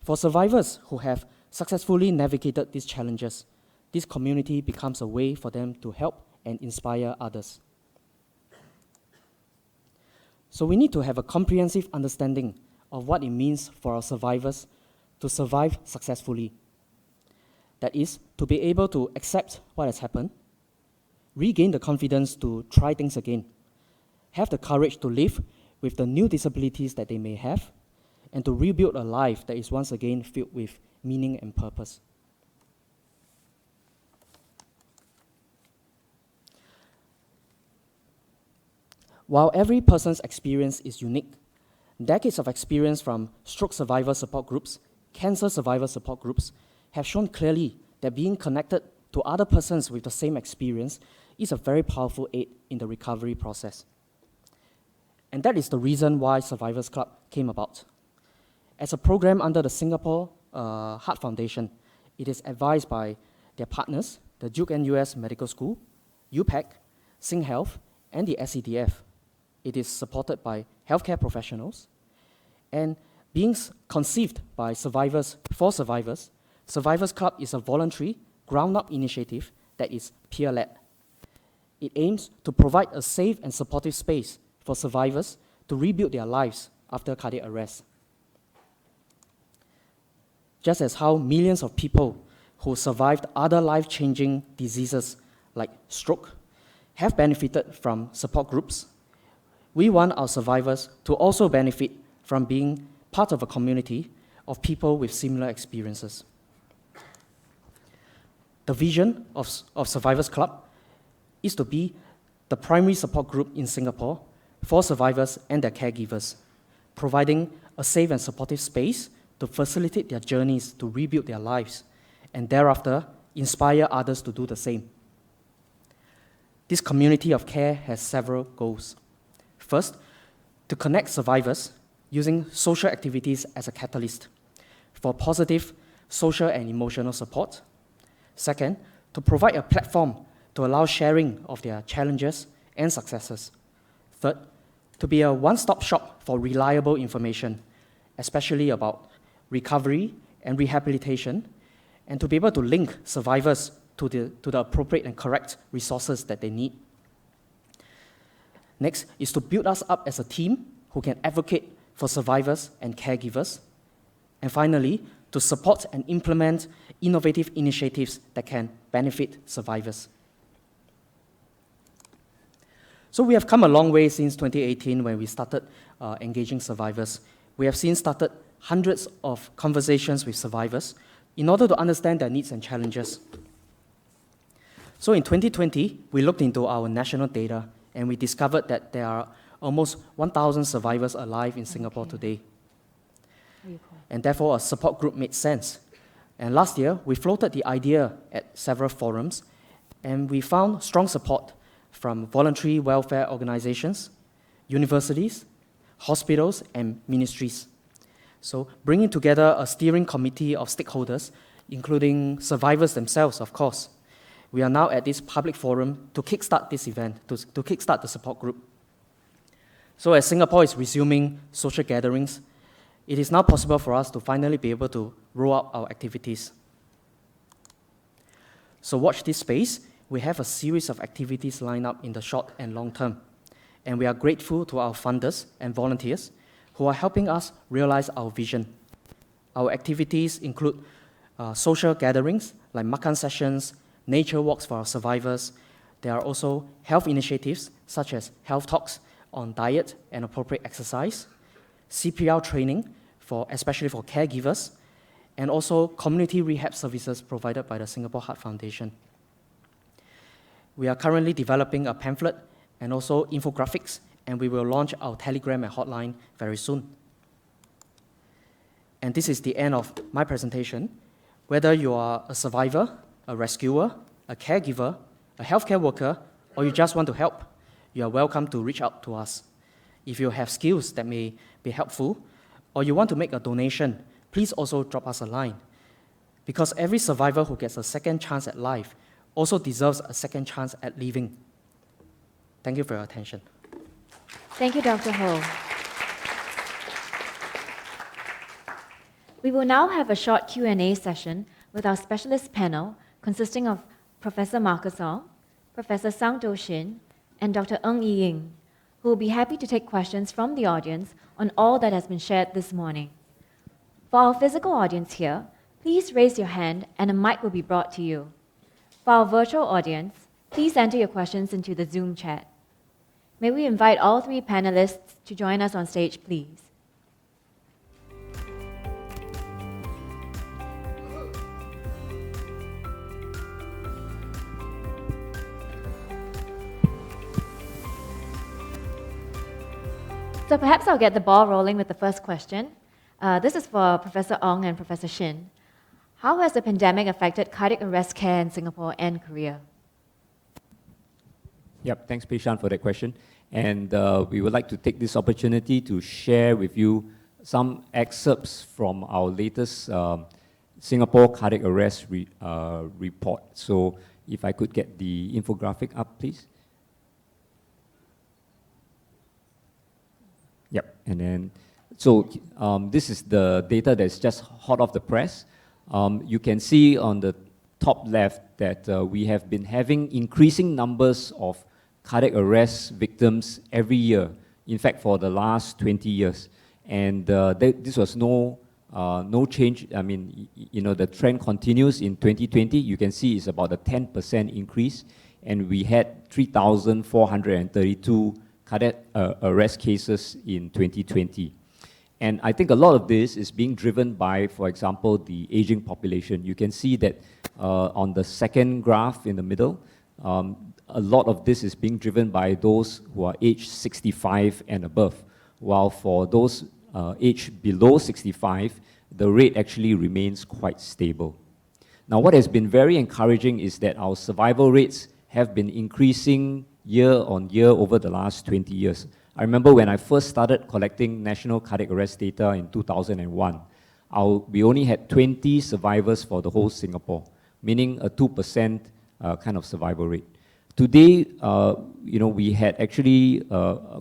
T: For survivors who have successfully navigated these challenges, this community becomes a way for them to help and inspire others. So we need to have a comprehensive understanding of what it means for our survivors to survive successfully. That is, to be able to accept what has happened, regain the confidence to try things again, have the courage to live with the new disabilities that they may have, and to rebuild a life that is once again filled with meaning and purpose. While every person's experience is unique, decades of experience from stroke survivor support groups, cancer survivor support groups, have shown clearly that being connected to other persons with the same experience is a very powerful aid in the recovery process. And that is the reason why Survivors Club came about. As a program under the Singapore Heart Foundation, it is advised by their partners, the Duke NUS Medical School, UPEC, SingHealth, and the SEDF. It is supported by healthcare professionals, and being conceived by survivors for survivors, Survivors Club is a voluntary, ground-up initiative that is peer-led. It aims to provide a safe and supportive space for survivors to rebuild their lives after cardiac arrest. Just as how millions of people who survived other life-changing diseases like stroke have benefited from support groups, we want our survivors to also benefit from being part of a community of people with similar experiences. The vision of Survivors Club is to be the primary support group in Singapore for survivors and their caregivers, providing a safe and supportive space to facilitate their journeys to rebuild their lives, and thereafter inspire others to do the same. This community of care has several goals. First, to connect survivors using social activities as a catalyst for positive social and emotional support. Second, to provide a platform to allow sharing of their challenges and successes. Third, to be a one-stop shop for reliable information, especially about recovery and rehabilitation, and to be able to link survivors to the appropriate and correct resources that they need. Next is to build us up as a team who can advocate for survivors and caregivers. And finally, to support and implement innovative initiatives that can benefit survivors. So we have come a long way since 2018 when we started engaging survivors. We have since started hundreds of conversations with survivors in order to understand their needs and challenges. So in 2020, we looked into our national data and we discovered that there are almost 1,000 survivors alive in Singapore today. And therefore, a support group made sense. And last year, we floated the idea at several forums, and we found strong support from voluntary welfare organizations, universities, hospitals, and ministries. So bringing together a steering committee of stakeholders, including survivors themselves, of course, we are now at this public forum to kickstart this event, to kickstart the support group. So as Singapore is resuming social gatherings, it is now possible for us to finally be able to roll out our activities. So watch this space. We have a series of activities lined up in the short and long term. And we are grateful to our funders and volunteers who are helping us realize our vision. Our activities include social gatherings like makan sessions, nature walks for our survivors. There are also health initiatives such as health talks on diet and appropriate exercise, CPR training, especially for caregivers, and also community rehab services provided by the Singapore Heart Foundation. We are currently developing a pamphlet and also infographics, and we will launch our Telegram and hotline very soon. And this is the end of my presentation. Whether you are a survivor, a rescuer, a caregiver, a healthcare worker, or you just want to help, you are welcome to reach out to us. If you have skills that may be helpful, or you want to make a donation, please also drop us a line. Because every survivor who gets a second chance at life also deserves a second chance at living. Thank you for your attention.
A: Thank you, Dr. Ho. We will now have a short Q&A session with our specialist panel consisting of Professor Marcus Ong, Professor Sang Do Shin, and Dr. Ng Yi Ying, who will be happy to take questions from the audience on all that has been shared this morning. For our physical audience here, please raise your hand and a mic will be brought to you. For our virtual audience, please enter your questions into the Zoom chat. May we invite all three panelists to join us on stage, please. So perhaps I'll get the ball rolling with the first question. This is for Professor Ong and Professor Shin. How has the pandemic affected cardiac arrest care in Singapore and Korea?
B: Yep, thanks, Peishan, for that question. And we would like to take this opportunity to share with you some excerpts from our latest Singapore cardiac arrest report. So if I could get the infographic up, please. Yep, and then, so this is the data that's just hot off the press. You can see on the top left that we have been having increasing numbers of cardiac arrest victims every year, in fact, for the last 20 years. And this was no change. I mean, you know, the trend continues in 2020. You can see it's about a 10% increase, and we had 3,432 cardiac arrest cases in 2020. And I think a lot of this is being driven by, for example, the aging population. You can see that on the second graph in the middle, a lot of this is being driven by those who are aged 65 and above, while for those aged below 65, the rate actually remains quite stable. Now, what has been very encouraging is that our survival rates have been increasing year on year over the last 20 years. I remember when I first started collecting national cardiac arrest data in 2001, we only had 20 survivors for the whole Singapore, meaning a 2% kind of survival rate. Today, you know, we had actually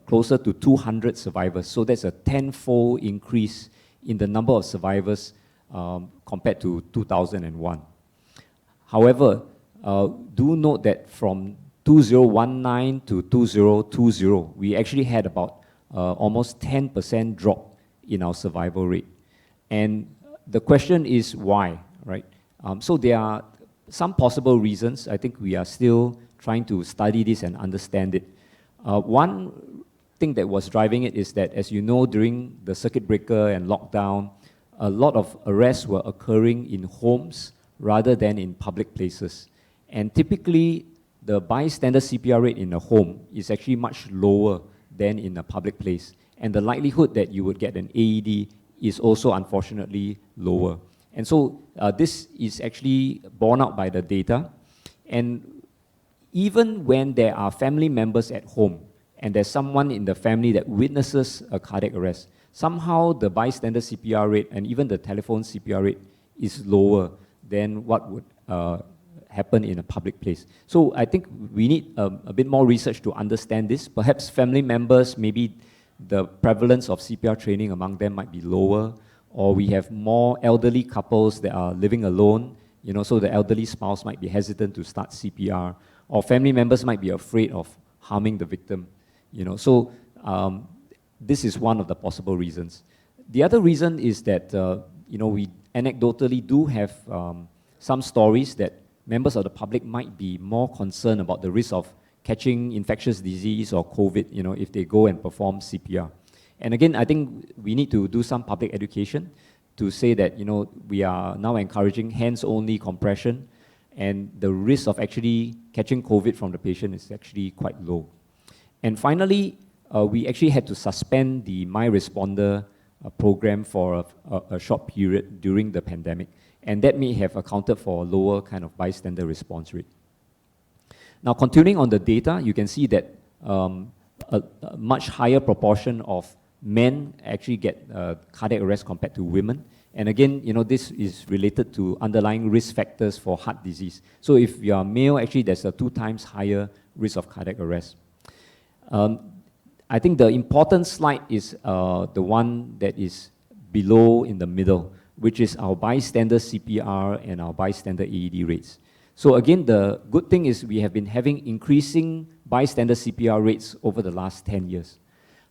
B: closer to 200 survivors, so that's a 10-fold increase in the number of survivors compared to 2001. However, do note that from 2019 to 2020, we actually had about almost 10% drop in our survival rate. And the question is why, right? So there are some possible reasons. I think we are still trying to study this and understand it. One thing that was driving it is that, as you know, during the circuit breaker and lockdown, a lot of arrests were occurring in homes rather than in public places. And typically, the bystander CPR rate in a home is actually much lower than in a public place. And the likelihood that you would get an AED is also, unfortunately, lower. And so this is actually borne out by the data. And even when there are family members at home, and there's someone in the family that witnesses a cardiac arrest, somehow the bystander CPR rate and even the telephone CPR rate is lower than what would happen in a public place. So I think we need a bit more research to understand this. Perhaps family members, maybe the prevalence of CPR training among them might be lower, or we have more elderly couples that are living alone, you know, so the elderly spouse might be hesitant to start CPR, or family members might be afraid of harming the victim, you know. So this is one of the possible reasons. The other reason is that, you know, we anecdotally do have some stories that members of the public might be more concerned about the risk of catching infectious disease or COVID, you know, if they go and perform CPR. And again, I think we need to do some public education to say that, you know, we are now encouraging hands-only compression, and the risk of actually catching COVID from the patient is actually quite low. And finally, we actually had to suspend the My Responder program for a short period during the pandemic. And that may have accounted for a lower kind of bystander response rate. Now, continuing on the data, you can see that a much higher proportion of men actually get cardiac arrest compared to women. And again, you know, this is related to underlying risk factors for heart disease. So if you are male, actually there's a 2 times higher risk of cardiac arrest. I think the important slide is the one that is below in the middle, which is our bystander CPR and our bystander AED rates. So again, the good thing is we have been having increasing bystander CPR rates over the last 10 years.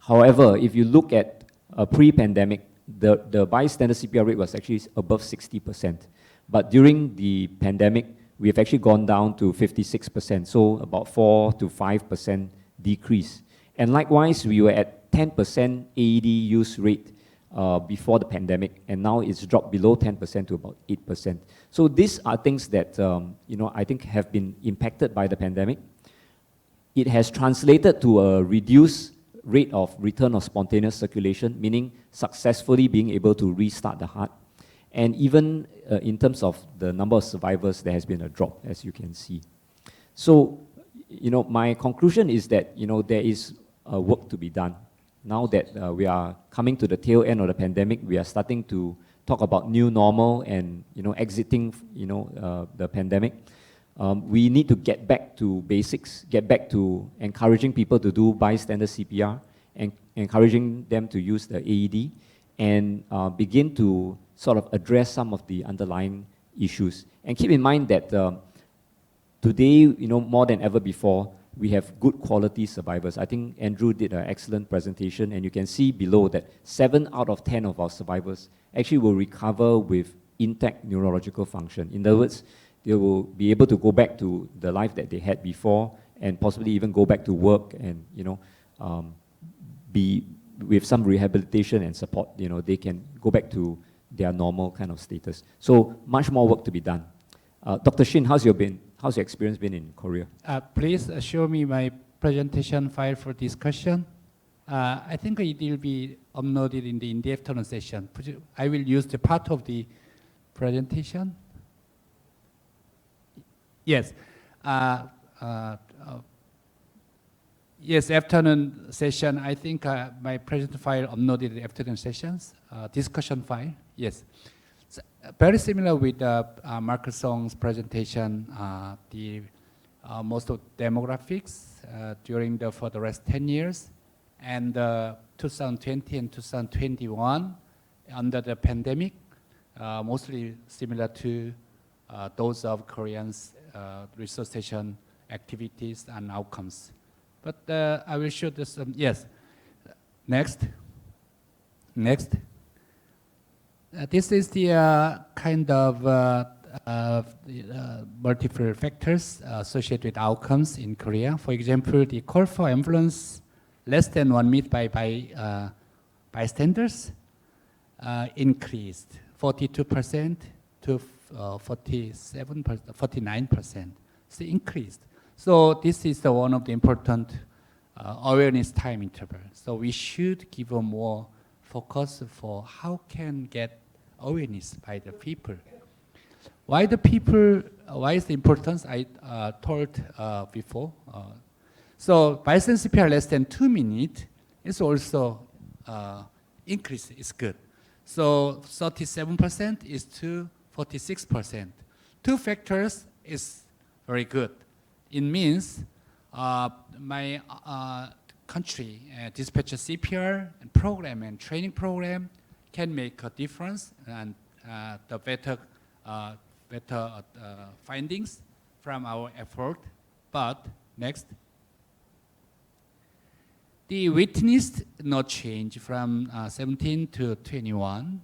B: However, if you look at pre-pandemic, the bystander CPR rate was actually above 60%. But during the pandemic, we have actually gone down to 56%, so about 4 to 5% decrease. And likewise, we were at 10% AED use rate before the pandemic, and now it's dropped below 10% to about 8%. So these are things that I think have been impacted by the pandemic. It has translated to a reduced rate of return of spontaneous circulation, meaning successfully being able to restart the heart. And even in terms of the number of survivors, there has been a drop, as you can see. So, my conclusion is that, there is work to be done. Now that we are coming to the tail end of the pandemic, we are starting to talk about new normal and, exiting, the pandemic. We need to get back to basics, get back to encouraging people to do bystander CPR, and encouraging them to use the AED, and begin to sort of address some of the underlying issues. And keep in mind that today, more than ever before, we have good quality survivors. I think Andrew did an excellent presentation, and you can see below that 7 out of 10 of our survivors actually will recover with intact neurological function. In other words, they will be able to go back to the life that they had before, and possibly even go back to work, and be with some rehabilitation and support, they can go back to their normal kind of status. So much more work to be done. Dr. Shin, how's your experience been in Korea?
U: Please show me my presentation file for discussion. I think it will be uploaded in the afternoon session. I will use the part of the presentation. Yes. Yes, afternoon session. I think my presentation file uploaded in the afternoon sessions. Discussion file. Yes. So, very similar with Marcus Song's presentation. The most of demographics for the rest 10 years, and 2020 and 2021 under the pandemic, mostly similar to those of Koreans' resuscitation activities and outcomes. But I will show this. Yes. Next. This is the kind of multiple factors associated with outcomes in Korea. For example, the call for ambulance less than 1 minute by bystanders increased 42% to 49%. It's increased. So this is one of the important awareness time interval. So we should give a more focus for how can get awareness by the people. Why is the importance I told before. So bystander CPR less than 2 minutes is also increase is good. So 37% is to 46%. 2 factors is very good. It means my country dispatcher CPR and program and training program can make a difference, and the better findings from our effort. But next, the witnessed no change from 17 to 21,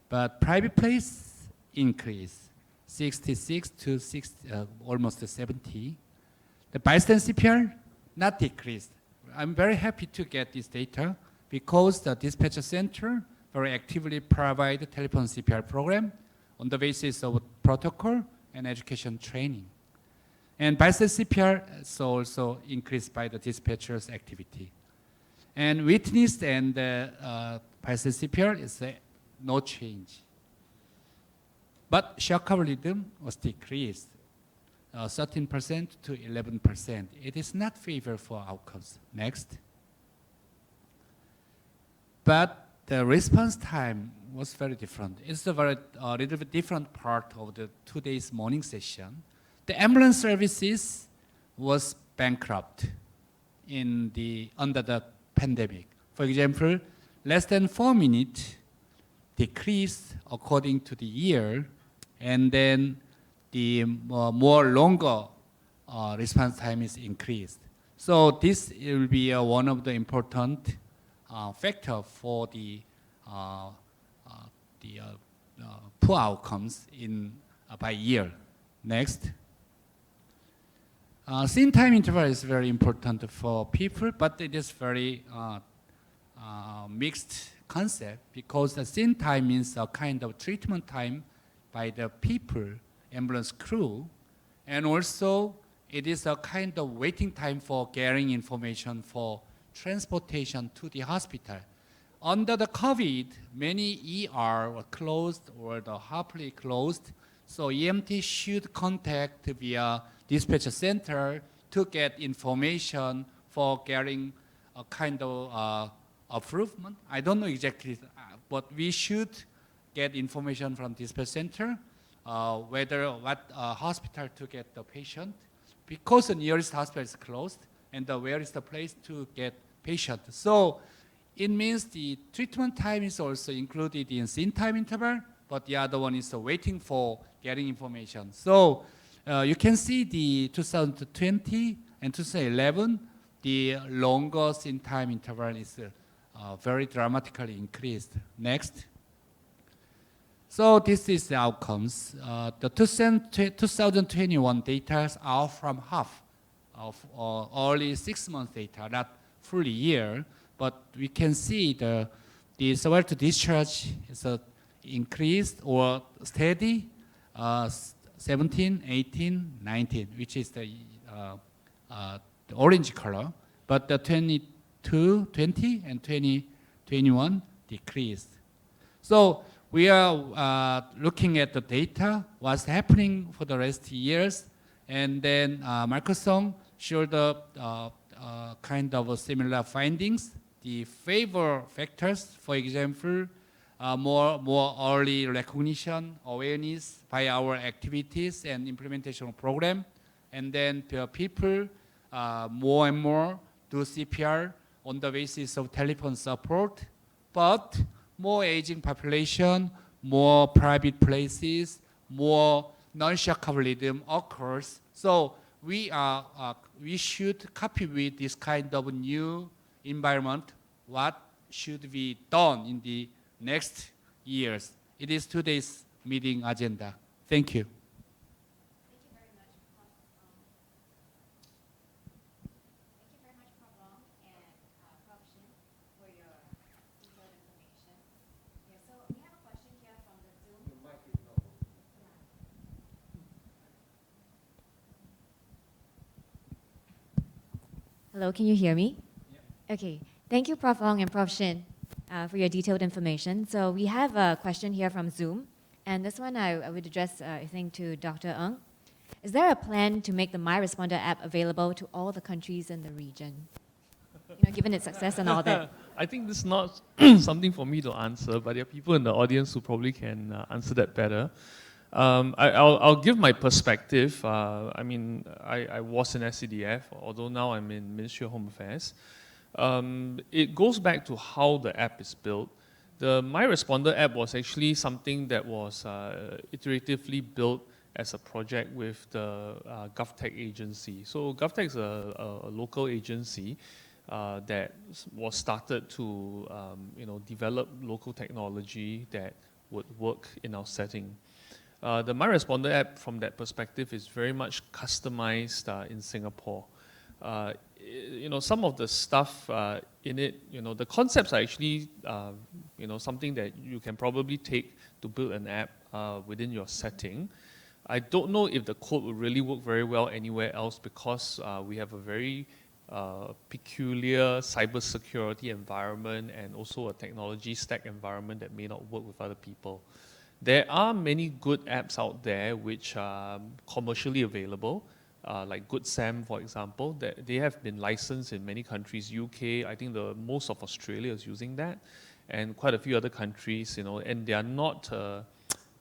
U: but private place increase 66 to almost 70. The bystander CPR not decreased. I'm very happy to get this data because the dispatcher center very actively provide the telephone CPR program on the basis of protocol and education training. And bystander CPR is also increased by the dispatcher's activity. And witnessed and bystander CPR is no change. But shock rhythm was decreased. 13% to 11%. It is not favorable for outcomes. Next. But the response time was very different. It's a little bit different part of the 2 days morning session. The ambulance services was bankrupt under the pandemic. For example, less than 4 minutes decreased according to the year, and then the more longer response time is increased. So this will be one of the important factor for the poor outcomes in by year. Next. Scene time interval is very important for people, but it is very mixed concept because the scene time means a kind of treatment time by the people, ambulance crew, and also it is a kind of waiting time for gathering information for transportation to the hospital. Under the COVID, many ER were closed or the halfly closed, so EMT should contact via dispatch center to get information for getting a kind of improvement. I don't know exactly, but we should get information from dispatch center, whether what hospital to get the patient, because the nearest hospital is closed, and where is the place to get patient. So it means the treatment time is also included in scene time interval, but the other one is waiting for getting information. So you can see the 2020 and 2011, the longer scene time interval is very dramatically increased. Next. So this is the outcomes. The 2021 data are from half of early 6 month data, not full year, but we can see the survival to discharge is increased or steady, 17, 18, 19, which is the orange color, but the 22, 20, and 2021 decreased. So we are looking at the data, what's happening for the rest of years, and then Michael Song showed the kind of similar findings. The favor factors, for example, more early recognition, awareness by our activities and implementation program, and then people more and more do CPR on the basis of telephone support, but more aging population, more private places, more non-shock rhythm occurs. So we should copy with this kind of new environment. What should be done in the next years? It is today's meeting agenda. Thank you.
A: Hello, can you hear me? Okay, thank you, Prof. Ong and Prof. Shin, for your detailed information. So we have a question here from Zoom, and this one I would address, I think, to Dr. Ong. Is there a plan to make the MyResponder app available to all the countries in the region? You know, given its success and all that.
P: I think this is not something for me to answer, but there are people in the audience who probably can answer that better. I'll give my perspective. I mean, I was in SCDF, although now I'm in Ministry of Home Affairs. It goes back to how the app is built. The MyResponder app was actually something that was iteratively built as a project with the GovTech agency. So GovTech is a local agency that was started to develop local technology that would work in our setting. The MyResponder app, from that perspective, is very much customized in Singapore. Some of the stuff in it, the concepts are actually, something that you can probably take to build an app within your setting. I don't know if the code will really work very well anywhere else because we have a very peculiar cybersecurity environment and also a technology stack environment that may not work with other people. There are many good apps out there which are commercially available, like Good Sam, for example. They have been licensed in many countries. UK, I think most of Australia is using that, and quite a few other countries. And they are not.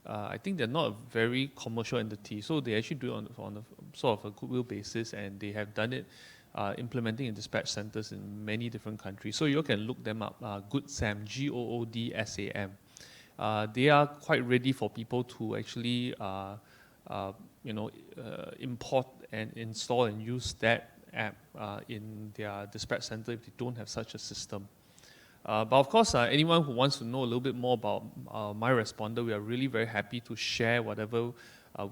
P: I think they're not a very commercial entity, so they actually do it on a sort of a goodwill basis, and they have done it implementing in dispatch centers in many different countries. So you can look them up. Good Sam, GOODSAM. They are quite ready for people to actually, import and install and use that app in their dispatch center if they don't have such a system. But of course, anyone who wants to know a little bit more about My Responder, we are really very happy to share whatever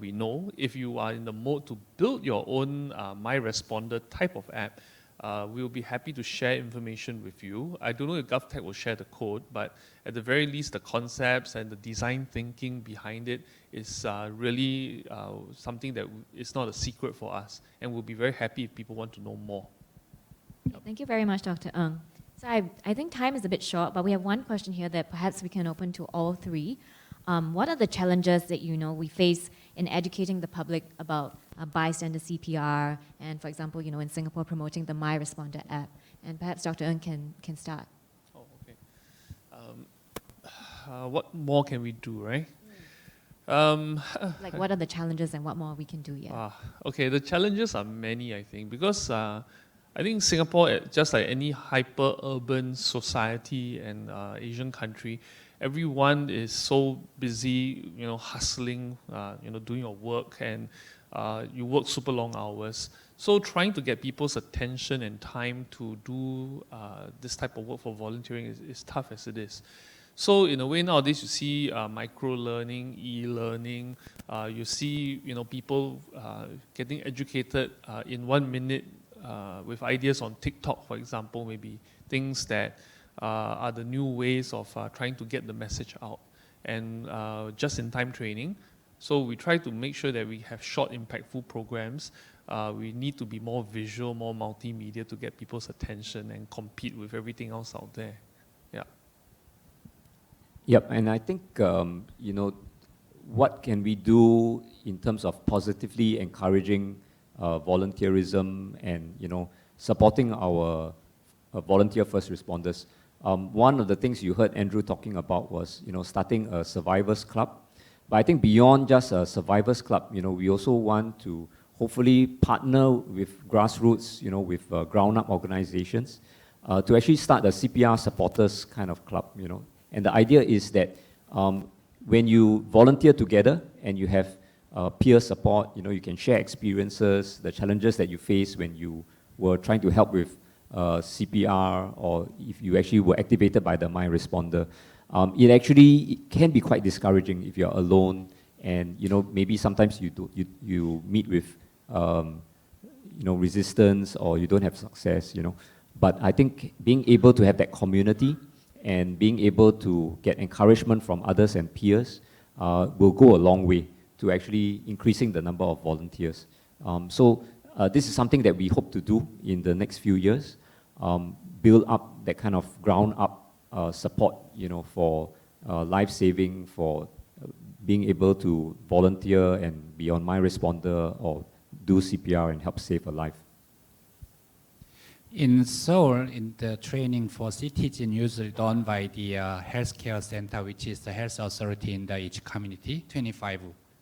P: we know. If you are in the mode to build your own My Responder type of app, we will be happy to share information with you. I don't know if GovTech will share the code, but at the very least, the concepts and the design thinking behind it is really something that is not a secret for us, and we'll be very happy if people want to know more.
A: Thank you very much, Dr. Ng. So I think time is a bit short, but we have one question here that perhaps we can open to all three. What are the challenges that we face in educating the public about bystander CPR and, for example, in Singapore promoting the My Responder app? And perhaps Dr. Ng can start.
P: Oh, okay. What more can we do, right?
A: Like, what are the challenges and what more we can do? Yeah.
P: Okay, the challenges are many, I think, because I think Singapore, just like any hyper-urban society and Asian country, everyone is so busy, hustling, doing your work, and you work super long hours. So trying to get people's attention and time to do this type of work for volunteering is tough as it is. So in a way nowadays you see micro-learning, e-learning, you see people getting educated in 1 minute with ideas on TikTok, for example, maybe things that are the new ways of trying to get the message out, and just-in-time training. So we try to make sure that we have short, impactful programs. We need to be more visual, more multimedia to get people's attention and compete with everything else out there. Yeah.
B: Yep, and I think, what can we do in terms of positively encouraging volunteerism and, supporting our volunteer first responders. One of the things you heard Andrew talking about was, starting a survivors club. But I think beyond just a survivors club, we also want to hopefully partner with grassroots, with ground-up organizations to actually start a CPR supporters kind of club, And the idea is that when you volunteer together and you have peer support, you can share experiences, the challenges that you face when you were trying to help with CPR, or if you actually were activated by the My Responder. It can be quite discouraging if you're alone, and maybe sometimes you meet with resistance, or you don't have success. But I think being able to have that community and being able to get encouragement from others and peers will go a long way to actually increasing the number of volunteers. This is something that we hope to do in the next few years, build up that kind of ground-up support, for life-saving, for being able to volunteer and be on My Responder or do CPR and help save a life.
U: In Seoul, in the training for citizens usually done by the healthcare center, which is the health authority in each community, 25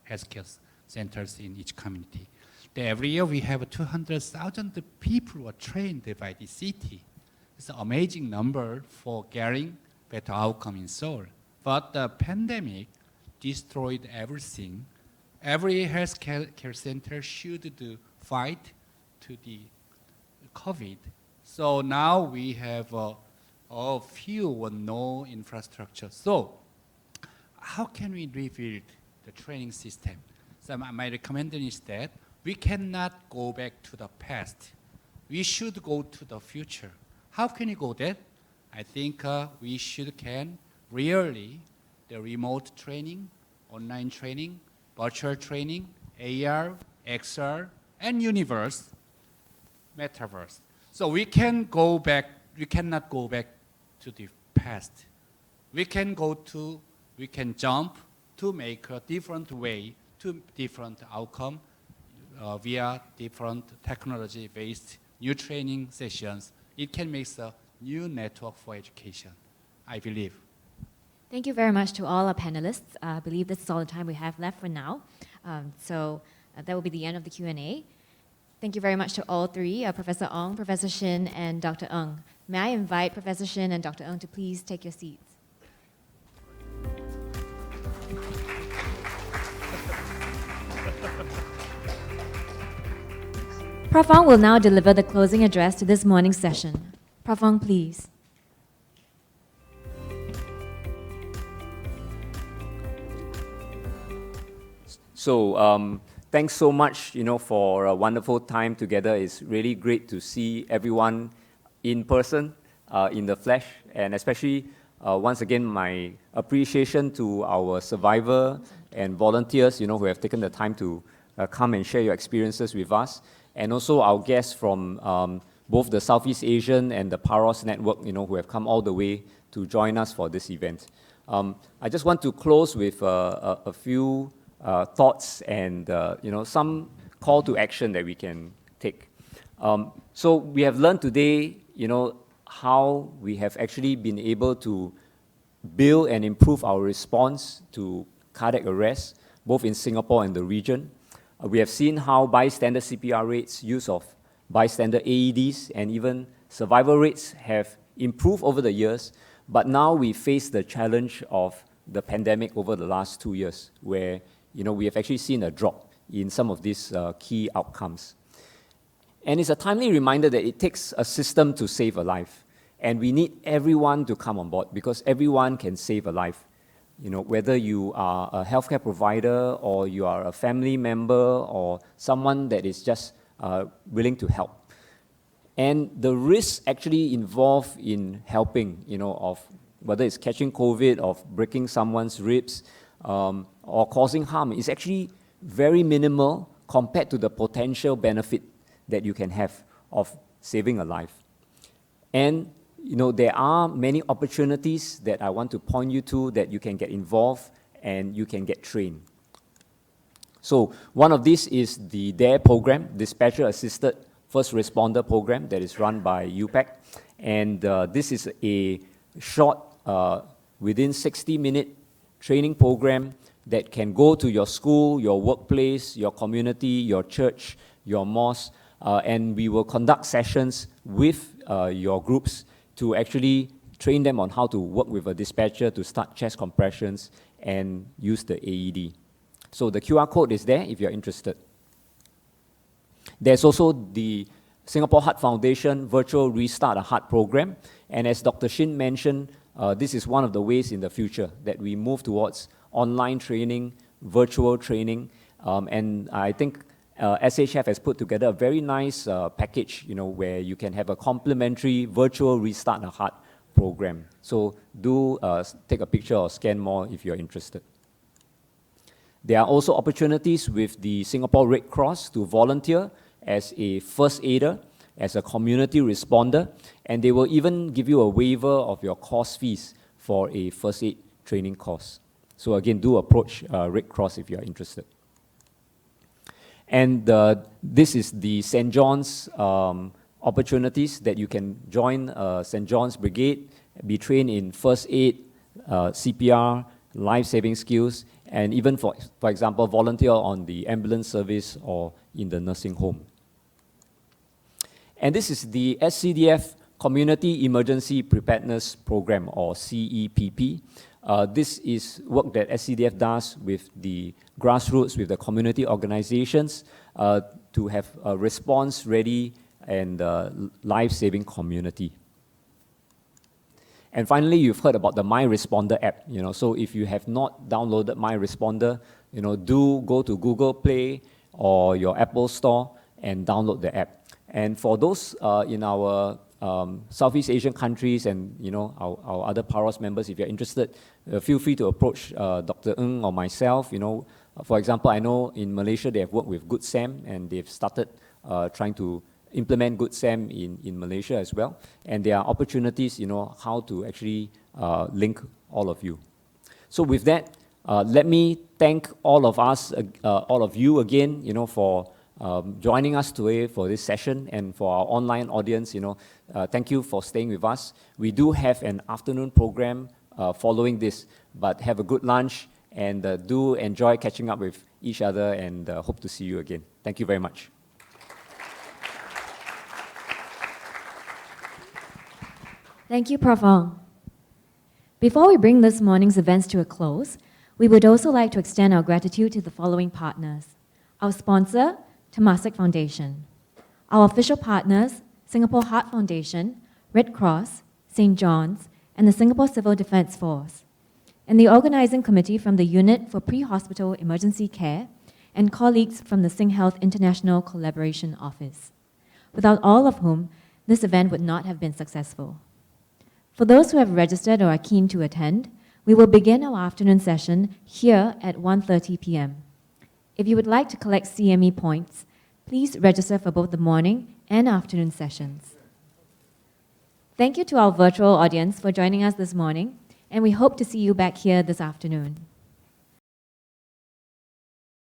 U: healthcare centers in each community. Every year we have 200,000 people who are trained by the city. It's an amazing number for getting better outcome in Seoul. But the pandemic destroyed everything. Every healthcare center should do fight to the COVID. So now we have a few or no infrastructure. So how can we rebuild the training system? So my recommendation is that we cannot go back to the past. We should go to the future. How can you go that? I think we can really the remote training, online training, virtual training, AR, XR, and universe, metaverse. So we cannot go back to the past. We can jump to make a different way to different outcome via different technology-based new training sessions. It can make a new network for education, I believe.
A: Thank you very much to all our panelists. I believe this is all the time we have left for now. That will be the end of the Q&A. Thank you very much to all three, Professor Ong, Professor Shin, and Dr. Ng. May I invite Professor Shin and Dr. Ng to please take your seats. Prof. Ong will now deliver the closing address to this morning's session. Prof. Ong, please.
B: So thanks so much, for a wonderful time together. It's really great to see everyone in person, in the flesh, and especially once again, my appreciation to our survivor and volunteers, who have taken the time to come and share your experiences with us, and also our guests from both the Southeast Asian and the PAROS network, who have come all the way to join us for this event. I just want to close with a few thoughts and some call to action that we can take. So we have learned today, how we have actually been able to build and improve our response to cardiac arrest, both in Singapore and the region. We have seen how bystander CPR rates, use of bystander AEDs, and even survival rates have improved over the years, but now we face the challenge of the pandemic over the last 2 years, where we have actually seen a drop in some of these key outcomes. And it's a timely reminder that it takes a system to save a life. And we need everyone to come on board, because everyone can save a life. Whether you are a healthcare provider, or you are a family member, or someone that is just willing to help. And the risks actually involved in helping, of whether it's catching COVID, of breaking someone's ribs, or causing harm, is actually very minimal compared to the potential benefit that you can have of saving a life. And there are many opportunities that I want to point you to that you can get involved and you can get trained. So one of these is the DARE program, Dispatcher Assisted First Responder program, that is run by UPAC. And this is a short, within 60-minute training program that can go to your school, your workplace, your community, your church, your mosque, and we will conduct sessions with your groups to actually train them on how to work with a dispatcher to start chest compressions and use the AED. So the QR code is there if you're interested. There's also the Singapore Heart Foundation Virtual Restart a Heart program. And as Dr. Shin mentioned, this is one of the ways in the future that we move towards online training, virtual training. And I think SHF has put together a very nice package, where you can have a complimentary virtual Restart a Heart program. So do take a picture or scan more if you're interested. There are also opportunities with the Singapore Red Cross to volunteer as a first aider, as a community responder, and they will even give you a waiver of your course fees for a first aid training course. So again, do approach Red Cross if you're interested. And this is the St. John's opportunities that you can join St. John's Brigade, be trained in first aid, CPR, life-saving skills, and even, for example, volunteer on the ambulance service or in the nursing home. And this is the SCDF Community Emergency Preparedness Program, or CEPP. This is work that SCDF does with the grassroots, with the community organizations, to have a response-ready and life-saving community. And finally, you've heard about the My Responder app. So if you have not downloaded My Responder, do go to Google Play or your Apple Store and download the app. And for those in our Southeast Asian countries and our other PAROS members, if you're interested, feel free to approach Dr. Ng or myself. For example, I know in Malaysia they have worked with Good Sam, and they've started trying to implement Good Sam in Malaysia as well. And there are opportunities, how to actually link all of you. So with that, let me thank all of us, all of you again, for joining us today for this session, and for our online audience, thank you for staying with us. We do have an afternoon program following this, but have a good lunch and do enjoy catching up with each other, and hope to see you again. Thank you very much.
A: Thank you, Prof. Ong. Before we bring this morning's events to a close, we would also like to extend our gratitude to the following partners. Our sponsor, Temasek Foundation. Our official partners, Singapore Heart Foundation, Red Cross, St. John's, and the Singapore Civil Defence Force. And the organizing committee from the Unit for Pre-Hospital Emergency Care and colleagues from the SingHealth International Collaboration Office, without all of whom this event would not have been successful. For those who have registered or are keen to attend, we will begin our afternoon session here at 1:30 p.m. If you would like to collect CME points, please register for both the morning and afternoon sessions. Thank you to our virtual audience for joining us this morning, and we hope to see you back here this afternoon.